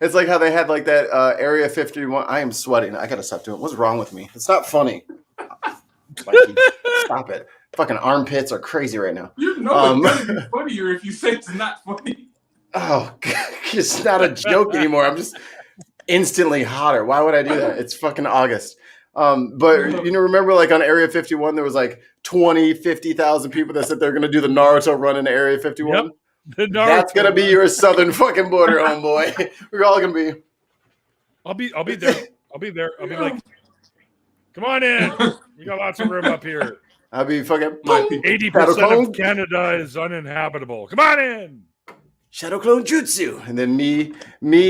it's like how they had like that Area 51. I am sweating. I gotta stop doing it. What's wrong with me? It's not funny. Stop it. Fucking armpits are crazy right now. You know it's gonna be funnier if you say it's not funny. Oh, God, it's not a joke anymore. I'm just instantly hotter. Why would I do that? It's fucking August. But remember like on Area 51, there was like 50,000 people that said they're going to do the Naruto run in Area 51. Yep. That's going to be your southern fucking border, homeboy. We're all going to be. I'll be there. I'll be like, come on in. We got lots of room up here. I'll be fucking 80% of Canada is uninhabitable. Come on in. Shadow Clone Jutsu, and then me,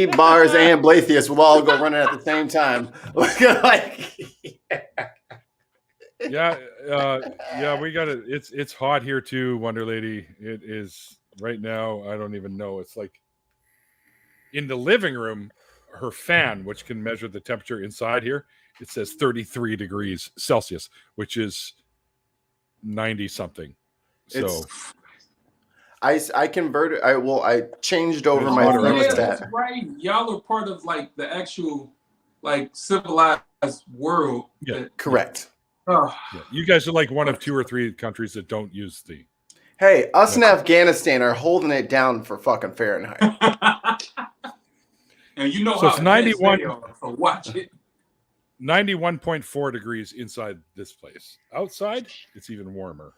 Bars, and Blatheist will all go running at the same time. Yeah, we got it. It's hot here too, Wonder Lady. It is right now. I don't even know. It's like in the living room, her fan, which can measure the temperature inside here, it says 33 degrees Celsius, which is 90 something. So I converted. I changed over my Oh, yeah, thermostat. that's right. Y'all are part of like the actual like civilized world. Yeah. that- Correct. oh. yeah, you guys are like one of 2 or 3 countries that don't use the. Hey, us in Afghanistan are holding it down for fucking Fahrenheit. And you know So how it's 91 they are, so watch it. 91.4 degrees inside this place. Outside, it's even warmer.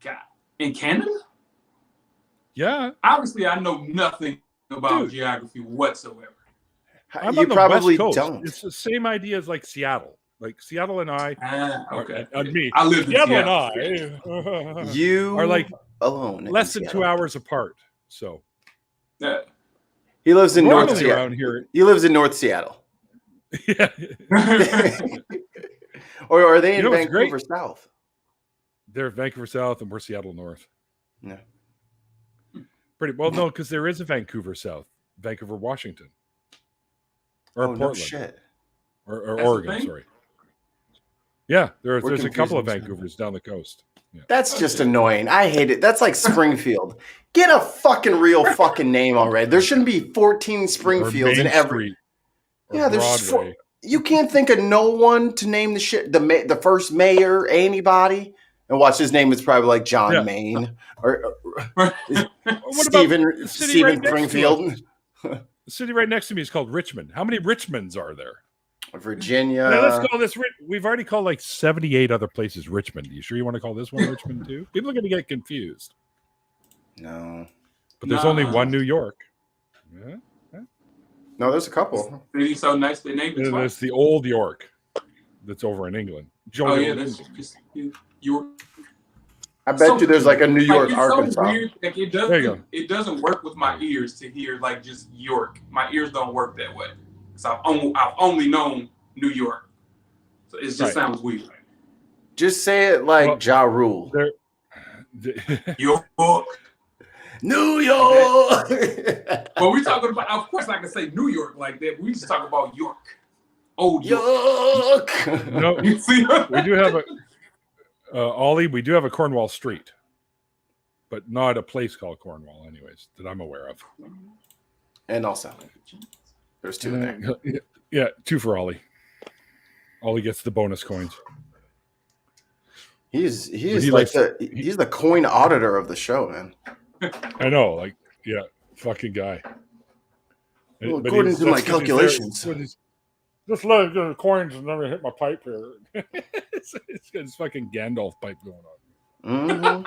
God. In Canada? Yeah, Obviously, I know nothing about Dude. geography whatsoever. I'm You on the probably West Coast. don't. It's the same idea as like Seattle. Like Seattle and I, Okay. me. I live in Seattle Seattle. and I You are like alone. in less than 2 Seattle. hours apart. So Yeah. He lives in North normally Seattle. around here, He lives in North Seattle. yeah. Or are they in You know what's Vancouver South? They're Vancouver South and we're Seattle North. No. Pretty well, no, because there is a Vancouver South, Vancouver, Washington, or Oh, Portland, no shit. or That's a Oregon. thing? Sorry. Yeah, there's a couple of confusing Vancouvers down the coast. Yeah. That's just annoying. I hate it. That's like Springfield. Get a fucking real fucking name already. There shouldn't be 14 Springfields Or in Main every. Street, or Yeah, there's Broadway. You can't think of no one to name the shit. The first mayor, anybody, and watch his name is probably like John Yeah. Maine or What about Stephen the city right next to Springfield, us? The city right next to me is called Richmond. How many Richmonds are there? Virginia. Now, let's call this. We've already called like 78 other places Richmond. You sure you want to call this one Richmond too? People are going to get confused. No, But there's only one New York. Yeah. no, there's a couple. Really so nice they named it And twice. there's the old York that's over in England. Oh yeah, that's just York. I bet you there's like a New York, it's Arkansas. So weird. Like There you go. it doesn't work with my ears to hear like just York. My ears don't work that way. So I've only known New York. So it just Right. sounds weird. Just say it like Well, Ja Rule. York. New York. But we're talking about, of course, I can say New York like that. We just talk about York. Old York. York. No, You see? we do have a Ollie. We do have a Cornwall Street, but not a place called Cornwall, anyways, that I'm aware of. And also, there's two in there. Yeah, 2 for Ollie. Ollie gets the bonus coins. He's he like likes- he's the coin auditor of the show, man. I know, like, yeah, fucking guy. Well, But according to my that's 'cause he's there calculations. with his- just let the coins and never hit my pipe here. It's got his fucking Gandalf pipe going on.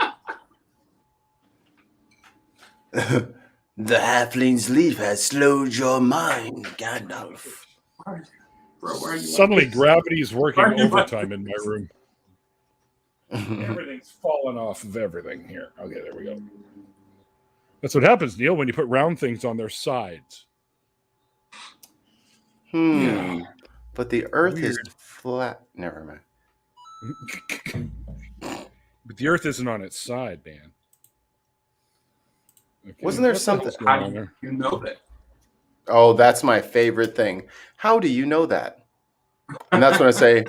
Mhm. The halfling's leaf has slowed your mind, Gandalf. Bro, why are you Suddenly, gravity is working Why are you overtime in my room. Everything's falling off of everything here. Okay, there we go. That's what happens, Neil, when you put round things on their sides. Yeah. But the Earth is Weird. flat. Never mind. But the Earth isn't on its side, man. Okay, Wasn't there what the something- hell's going How on do there? you know that? Oh, that's my favorite thing. How do you know that? And that's when I say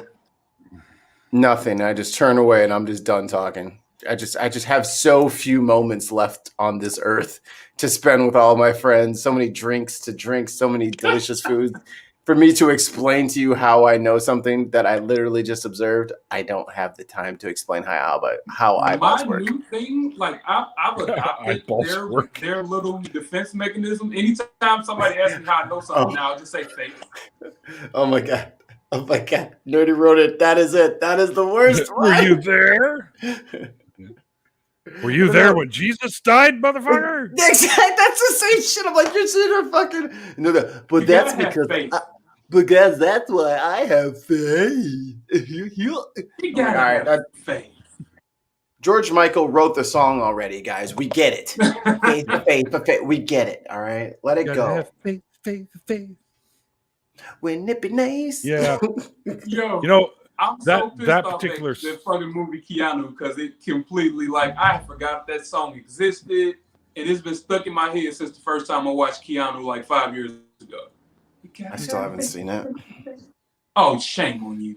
nothing. I just turn away and I'm just done talking. I just have so few moments left on this earth to spend with all my friends. So many drinks to drink, so many delicious foods. For me to explain to you how I know something that I literally just observed, I don't have the time to explain how eyeballs My work. new thing, like I've adopted Eyeballs work. their little defense mechanism. Anytime somebody asks me how I know something, now I'll just say faith. Oh my god. Oh my god. Nerdy wrote it. That is it. That is the worst Were one. you there? Were you there when Jesus died, motherfucker? That's the same shit. I'm like, you're sitting there fucking. No, but You that's gotta have because faith. because that's why I have faith. You my gotta God, have faith. George Michael wrote the song already, guys. We get it. faith. We get it. All right, let it Gotta go. have faith, faith, faith. Wouldn't it be nice? Yeah. Yo, You know, I'm that- so pissed that off particular at that fucking movie Keanu because it completely I forgot that song existed and it's been stuck in my head since the first time I watched Keanu 5 years ago. I still haven't seen it. Oh, shame on you.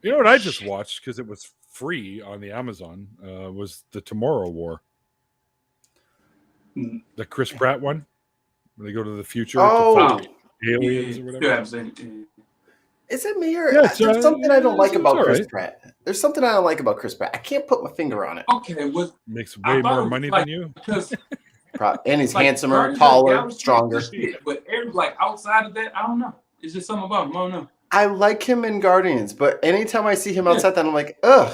You know what I just watched because it was free on the Amazon was the Tomorrow War, the Chris Pratt one, where they go to the future to fight aliens or whatever. Is it me or Yeah, there's something I don't like about Chris right. Pratt? There's something I don't like about Chris Pratt. I can't put my finger on it. Okay, Makes way more money than you. Because And he's like, handsomer, taller, Galaxy, stronger. But like outside of that, I don't know. It's just something about him. I don't know. I like him in Guardians, but anytime I see him outside, that I'm like, ugh,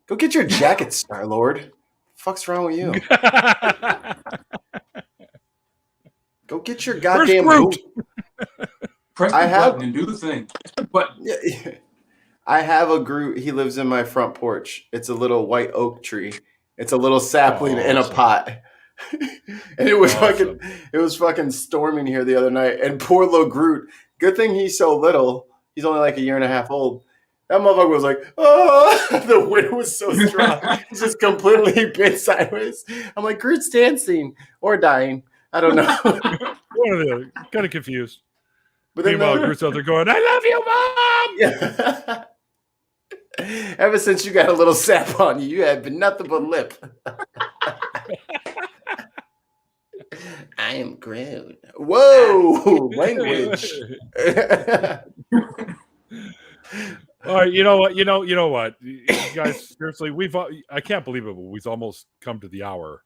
go get your jacket, Star-Lord. Fuck's wrong with you? Go get your goddamn boot. Press the button and do the thing. But I have a Groot. He lives in my front porch. It's a little white oak tree. It's a little sapling in a pot. And it was fucking storming here the other night. And poor little Groot. Good thing he's so little. He's only like a year and a half old. That motherfucker was like, oh, the wind was so strong. It's just completely bent sideways. I'm like, Groot's dancing or dying. I don't know. One of the other. Kind of confused. But then meanwhile, Groot's out there going, I love you, Mom! Yeah. Ever since you got a little sap on you, you have been nothing but lip. I am Groot. Whoa, language. All right, you know what? You know what, you guys. Seriously, I can't believe it, but we've almost come to the hour.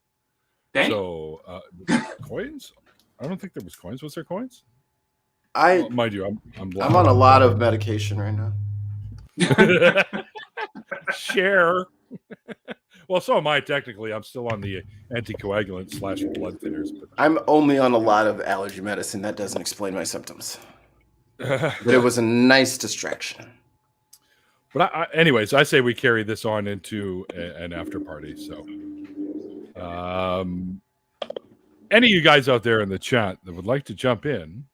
Dang. So, coins? I don't think there was coins. Was there coins? Mind you, I'm on a lot of medication right now. Share. Well, so am I. Technically, I'm still on the anticoagulant / blood thinners. But I'm only on a lot of allergy medicine. That doesn't explain my symptoms. But it was a nice distraction. But anyways, I say we carry this on into an after party. So, any of you guys out there in the chat that would like to jump in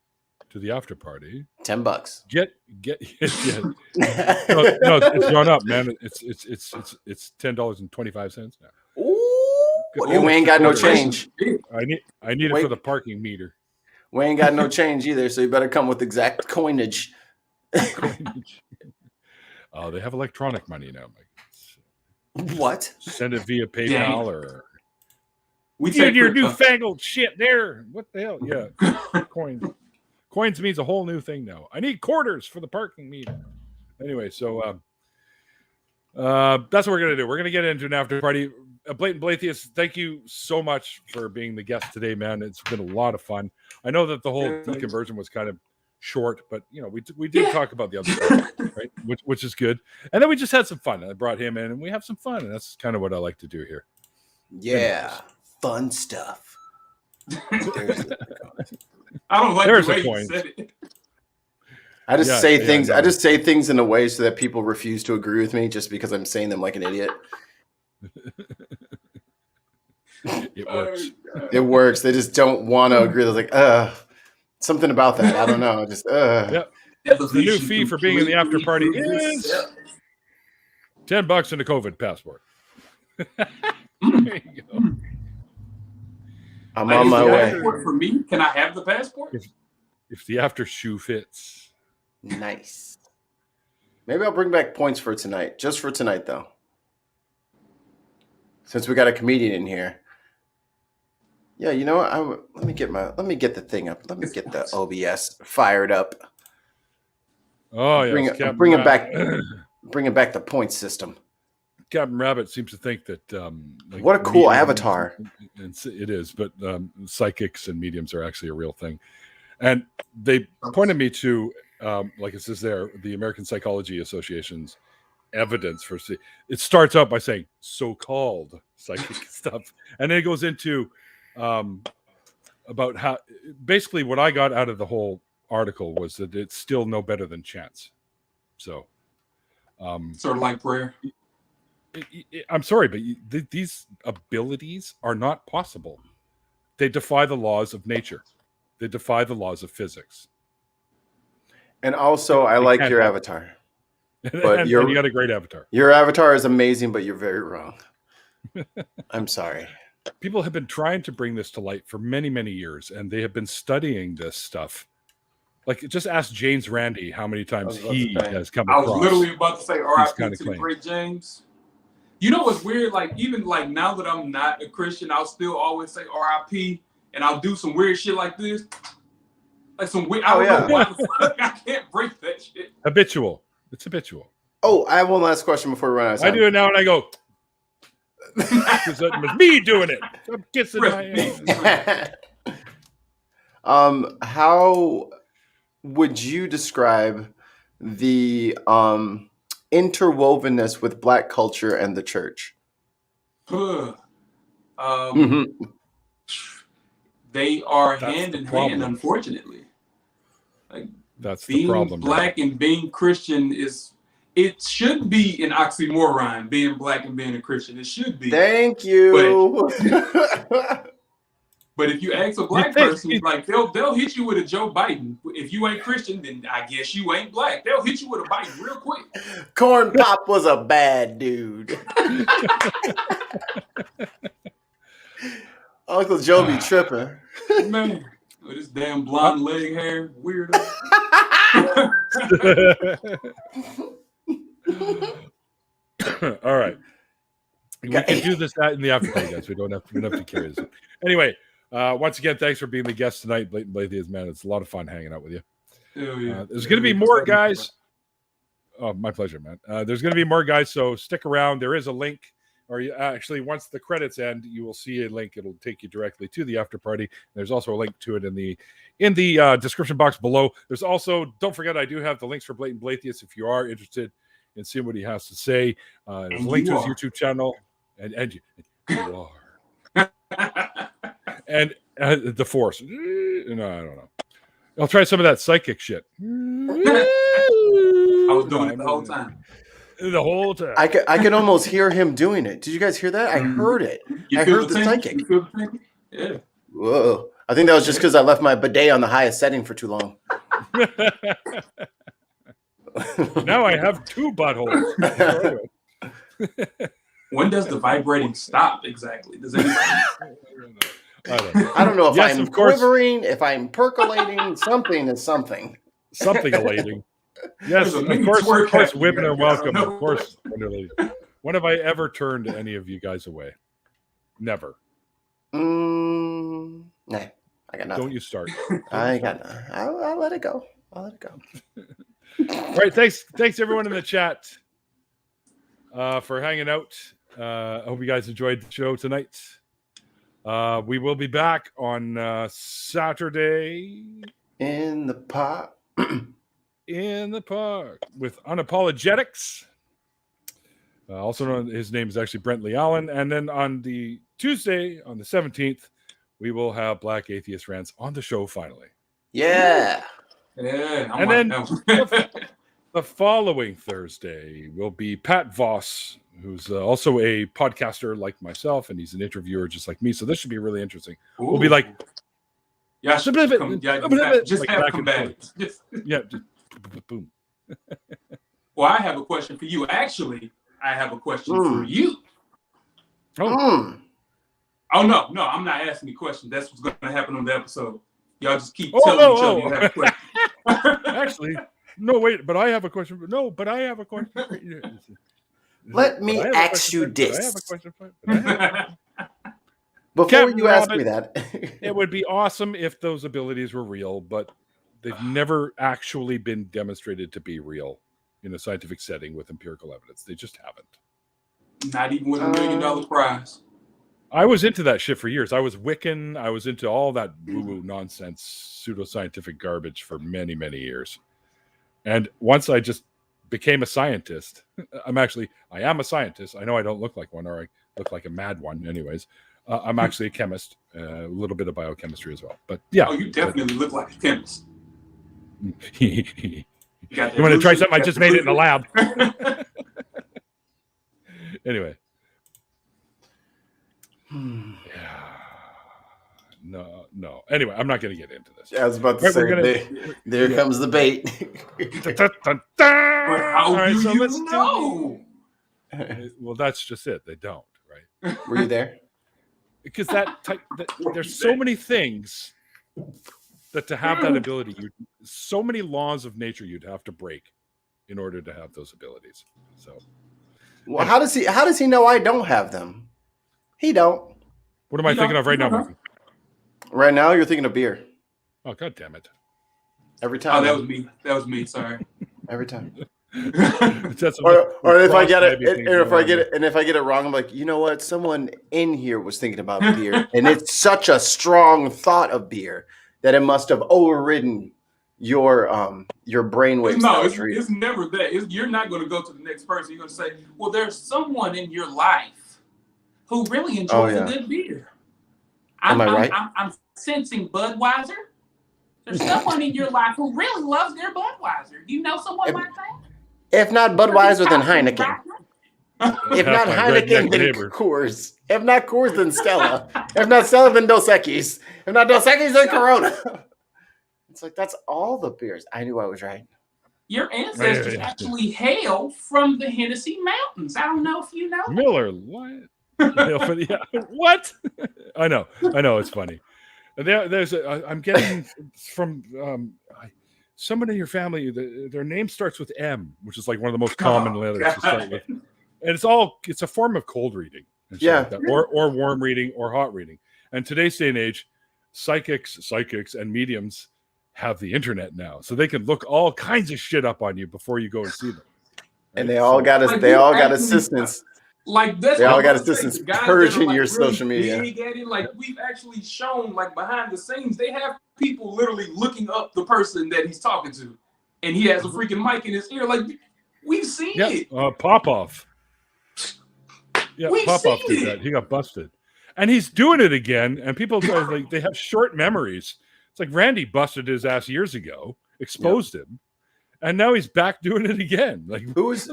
to the after party, $10. Get no, it's gone up, man. It's $10.25 now. Ooh, we ain't got no change. I need it for the parking meter. We ain't got no change either, so you better come with exact coinage. Oh, they have electronic money now, Mike. What? Send it via PayPal or we take your newfangled shit there. What the hell? Yeah, coins. Coins means a whole new thing now. I need quarters for the parking meter. Anyway, so that's what we're gonna do. We're gonna get into an after party. Blatant Blatheist, thank you so much for being the guest today, man. It's been a lot of fun. I know that the whole deconversion was kind of short, but we did talk about the other stuff, right? Which is good. And then we just had some fun. I brought him in, and we have some fun, and that's kind of what I like to do here. Yeah, fun stuff. I don't like There's the way a you point. said it. I just say things. No. I just say things in a way so that people refuse to agree with me, just because I'm saying them like an idiot. It works. It works. They just don't want to agree. They're like, something about that. I don't know. Just, Yep. The new fee for being in the after party is $10 and a COVID passport. There you go. I'm on my way. For me, can I have the passport? If the after shoe fits. Nice. Maybe I'll bring back points for tonight. Just for tonight, though. Since we got a comedian in here. Yeah, you know what? Let me get the thing up. Let me get the OBS fired up. Oh yeah, bring it back. Bringing back the point system. Captain Rabbit seems to think that what a cool avatar. It is, but psychics and mediums are actually a real thing. And they pointed me to, like it says there, the American Psychology Association's evidence for. It starts out by saying so-called psychic stuff, and then it goes into about how basically what I got out of the whole article was that it's still no better than chance. So, sort of like prayer. I'm sorry, but these abilities are not possible. They defy the laws of nature. They defy the laws of physics. And also, I like your avatar. But you got a great avatar. Your avatar is amazing, but you're very wrong. I'm sorry. people have been trying to bring this to light for many, many years, and they have been studying this stuff. Like, just ask James Randi how many times he has come across. I was literally about to say R.I.P. to the claims. great James. You know what's weird? Like, even like now that I'm not a Christian, I'll still always say R.I.P. and I'll do some weird shit like this. Like some weird. I don't know why the fuck I can't break that shit. Habitual. It's habitual. Oh, I have one last question before we run out of time. I do it now, and I go. It was me doing it. I'm kissing my ass. How would you describe the interwovenness with Black culture and the church? They are hand in hand, unfortunately. Like, that's the problem. Being Black and being Christian it should be an oxymoron, being Black and being a Christian. It should be. Thank you. But if you ask a Black person, like they'll hit you with a Joe Biden. If you ain't Christian, then I guess you ain't Black. They'll hit you with a Biden real quick. Corn Pop was a bad dude. Uncle Joe be tripping. Man, with his damn blonde leg hair, weirdo. All right. We can do this in the afternoon, guys. We don't have to carry this. Anyway, once again, thanks for being the guest tonight, Blatant Blatheist, man. It's a lot of fun hanging out with you. Yeah. There's going to be more guys. Oh, my pleasure, man. There's going to be more guys, so stick around. There is a link, or actually, once the credits end, you will see a link. It'll take you directly to the after party. There's also a link to it in the description box below. There's also, don't forget, I do have the links for Blatant Blatheist if you are interested in seeing what he has to say. There's a link to his YouTube channel, and you are. And the Force. No, I don't know. I'll try some of that psychic shit. I was doing it the whole time. The whole time. I could almost hear him doing it. Did you guys hear that? I heard it. I heard the psychic. Yeah. Whoa. I think that was just because I left my bidet on the highest setting for too long. Now I have two buttholes. When does the vibrating stop exactly? Does anybody? I don't know if I'm quivering, if I'm percolating. Something is something. Something elating. Yes, of course, women are welcome. Of course, when have I ever turned any of you guys away? Never. Nah, I got nothing. Don't you start. I got nothing. I'll let it go. I'll let it go. All right, thanks everyone in the chat for hanging out. I hope you guys enjoyed the show tonight. We will be back on Saturday in the park. In the park with Unapologetics. Also known, his name is actually Brent Lee Allen. And then on the Tuesday, on the 17th, we will have Black Atheist Rants on the show finally. Yeah. Yeah. And then the following Thursday will be Pat Voss, who's also a podcaster like myself, and he's an interviewer just like me. So this should be really interesting. Ooh. We'll be like, just have combatants. Yeah. Boom. Well, I have a question for you. Actually, I have a question for you. Oh. Oh no, I'm not asking you questions. That's what's going to happen on the episode. Y'all just keep telling each other you have a question. Actually, no, wait, but I have a question. No, but I have a question. Let me ask you this. I have a question for you. Before you ask me that. It would be awesome if those abilities were real, but they've never actually been demonstrated to be real in a scientific setting with empirical evidence. They just haven't. Not even with $1 million prize. I was into that shit for years. I was Wiccan. I was into all that woo-woo nonsense, pseudoscientific garbage for many, many years. And once I just became a scientist, I am a scientist. I know I don't look like one, or I look like a mad one anyways. I'm actually a chemist, a little bit of biochemistry as well. But yeah. Oh, you definitely look like a chemist. You want to try something? I just made it in the lab. Anyway. Yeah. No. Anyway, I'm not going to get into this. Yeah, I was about to say, there comes the bait. How do you know? Well, that's just it. They don't, right? Were you there? because there's so many things that to have that ability, so many laws of nature you'd have to break in order to have those abilities. So, well, how does he know I don't have them? He don't. What am I thinking of right now, Mikey? Right now, you're thinking of beer. Oh, God damn it! Every time. Oh, that was me. That was me. Sorry. Every time. Or if I get it, if I get it wrong, I'm like, you know what? Someone in here was thinking about beer, and it's such a strong thought of beer that it must have overridden your brainwaves. No, it's never that. You're not going to go to the next person. You're going to say, well, there's someone in your life who really enjoys a good beer. Am I right? I'm sensing Budweiser. There's someone in your life who really loves their Budweiser. You know someone like that? If not Budweiser, then Heineken. If not Heineken, then Coors. If not Coors, then Stella. If not Stella, then Dos Equis. If not Dos Equis, then Corona. It's like, that's all the beers. I knew I was right. Your ancestors actually hail from the Hennessy Mountains. I don't know if you know. Miller, what? What? I know. It's funny. I'm getting from someone in your family. Their name starts with M, which is like one of the most common letters to start with, and it's a form of cold reading, like that, or warm reading or hot reading. And today's day and age, psychics, and mediums have the internet now, so they can look all kinds of shit up on you before you go and see them. Right? And they all got assistants. Like this, they all got assistants purging your social media. Like we've actually shown, like behind the scenes, they have people literally looking up the person that he's talking to, and he has a freaking mic in his ear. Like we've seen it. Popoff. Yeah, Popoff did that. He got busted, and he's doing it again. And people like they have short memories. It's like Randy busted his ass years ago, exposed him. And now he's back doing it again. Like who was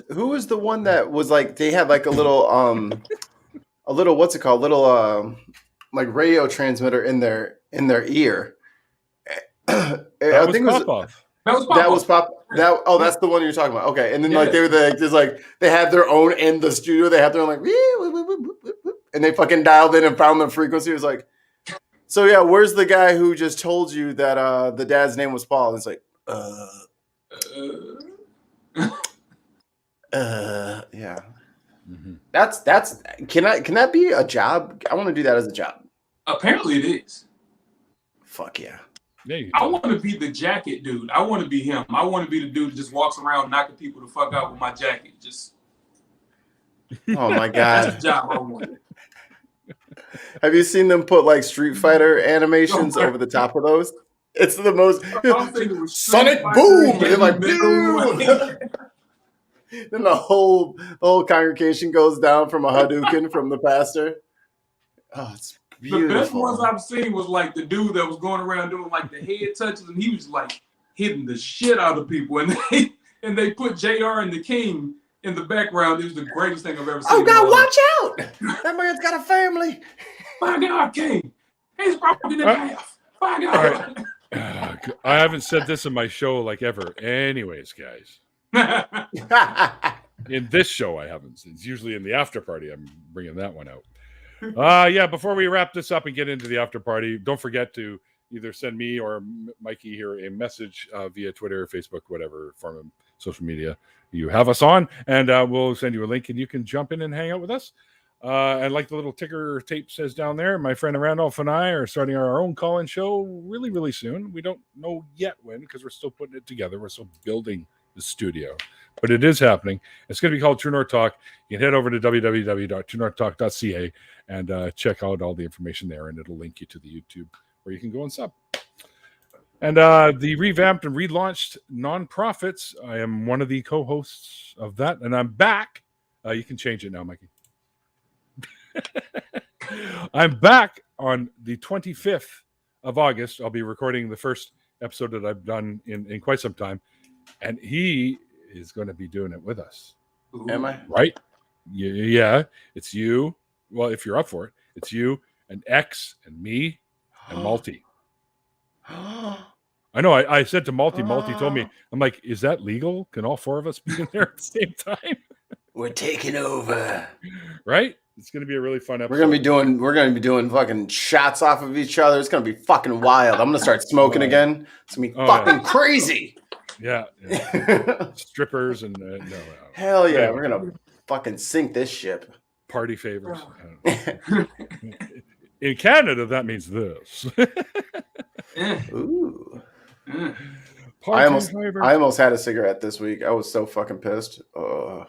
the one that was like they had like a little what's it called? Like radio transmitter in their ear. I think it was Pop-Off. That was Pop. That's the one you're talking about. Okay. And then like they were they had their own in the studio, they had their own like and they fucking dialed in and found the frequency. It was like, so yeah, where's the guy who just told you that the dad's name was Paul? And it's like, yeah. Mm-hmm. That's can that be a job? I want to do that as a job. Apparently it is. Fuck yeah. I want to be the jacket dude. I want to be him. I want to be the dude that just walks around knocking people the fuck out with my jacket. Just oh my god. That's the job I want. Have you seen them put like Street Fighter animations over the top of those? It's the most Sonic Boom. They're like boom. Then the whole congregation goes down from a Hadouken from the pastor. Oh, it's beautiful. The best ones I've seen was like the dude that was going around doing like the head touches, and he was like hitting the shit out of people. And they put JR and the King in the background. It was the greatest thing I've ever seen. Oh God, watch out! That man's got a family. My God, King. He's broken in half. My God. I haven't said this in my show like ever. Anyways, guys. In this show, I haven't. It's usually in the after party. I'm bringing that one out. Yeah, before we wrap this up and get into the after party, don't forget to either send me or Mikey here a message via Twitter, Facebook, whatever form of social media you have us on, and we'll send you a link and you can jump in and hang out with us. And like the little ticker tape says down there, my friend Randolph and I are starting our own call-in show really, really soon. We don't know yet when because we're still putting it together. We're still building the studio, but it is happening. It's going to be called True North Talk. You can head over to www.truenorthtalk.ca and check out all the information there, and it'll link you to the YouTube where you can go and sub. And the revamped and relaunched Nonprofits, I am one of the co-hosts of that, and I'm back. You can change it now, Mikey. I'm back on the 25th of August. I'll be recording the first episode that I've done in quite some time, and he is going to be doing it with us. Am I? Right? Yeah. It's you. Well, if you're up for it, it's you and X and me and Malty. I know. I said to Malty, Malty told me, I'm like, is that legal? Can all four of us be in there at the same time? We're taking over. Right? It's going to be a really fun episode. We're gonna be doing fucking shots off of each other. It's gonna be fucking wild. I'm gonna start smoking again. It's gonna be fucking crazy. Yeah. Strippers and no. Hell yeah, we're gonna fucking sink this ship. Party favors. In Canada, that means this. Ooh. Party I almost had a cigarette this week. I was so fucking pissed. But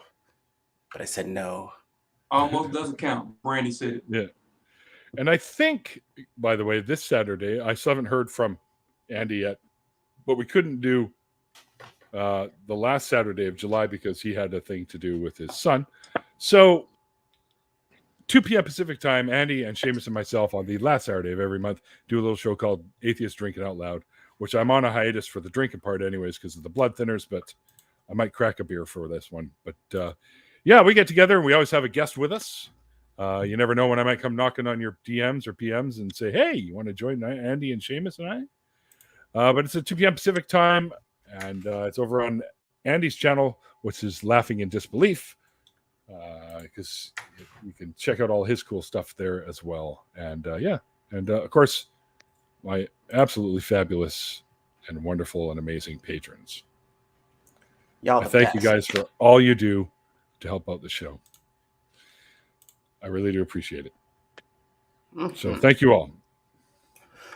I said no. Almost doesn't count. Brandy said it. Yeah. And I think, by the way, this Saturday, I still haven't heard from Andy yet, but we couldn't do the last Saturday of July because he had a thing to do with his son. So 2 p.m. Pacific time, Andy and Seamus and myself on the last Saturday of every month do a little show called Atheist Drinking Out Loud, which I'm on a hiatus for the drinking part anyways because of the blood thinners, but I might crack a beer for this one. But yeah, we get together and we always have a guest with us. You never know when I might come knocking on your DMs or PMs and say, hey, you want to join Andy and Seamus and I? But it's at 2 p.m. Pacific time, and it's over on Andy's channel, which is Laughing in Disbelief, because you can check out all his cool stuff there as well. And of course, my absolutely fabulous and wonderful and amazing patrons. Y'all I thank you guys for all you do to help out the show. I really do appreciate it. Mm-hmm. So thank you all.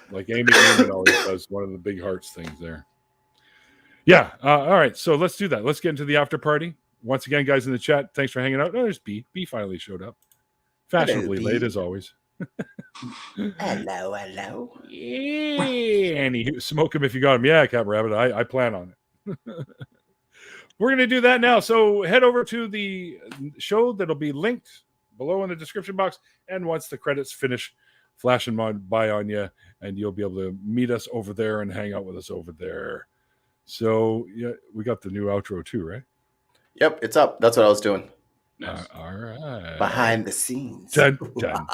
Like Amy Newman always does, one of the big hearts things there. Yeah. All right. So let's do that. Let's get into the after party. Once again, guys in the chat, thanks for hanging out. Oh, there's B. B finally showed up. Fashionably late as always. Hello. Yeah. Annie, smoke him if you got him. Yeah, Captain Rabbit. I plan on it. We're going to do that now. So head over to the show that'll be linked below in the description box. And once the credits finish flashing by on you, and you'll be able to meet us over there and hang out with us over there. So yeah, we got the new outro too, right? Yep, it's up. That's what I was doing. Nice. All right. Behind the scenes. Dun, dun,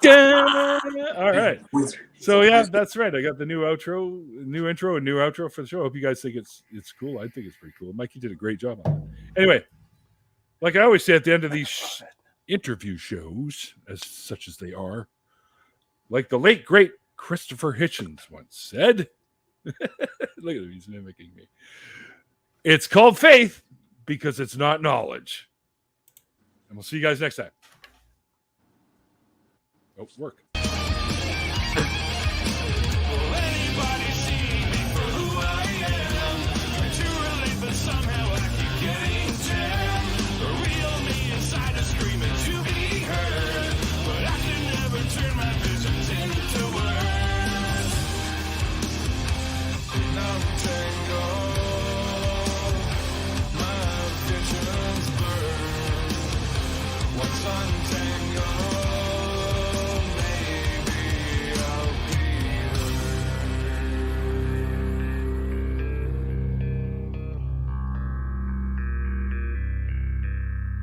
dun. All right. So yeah, that's right. I got the new outro, new intro, and new outro for the show. I hope you guys think it's cool. I think it's pretty cool. Mikey did a great job on it. Anyway, like I always say at the end of these interview shows, as such as they are, like the late great Christopher Hitchens once said, look at him, he's mimicking me. It's called faith because it's not knowledge. And we'll see you guys next time. Oh, work.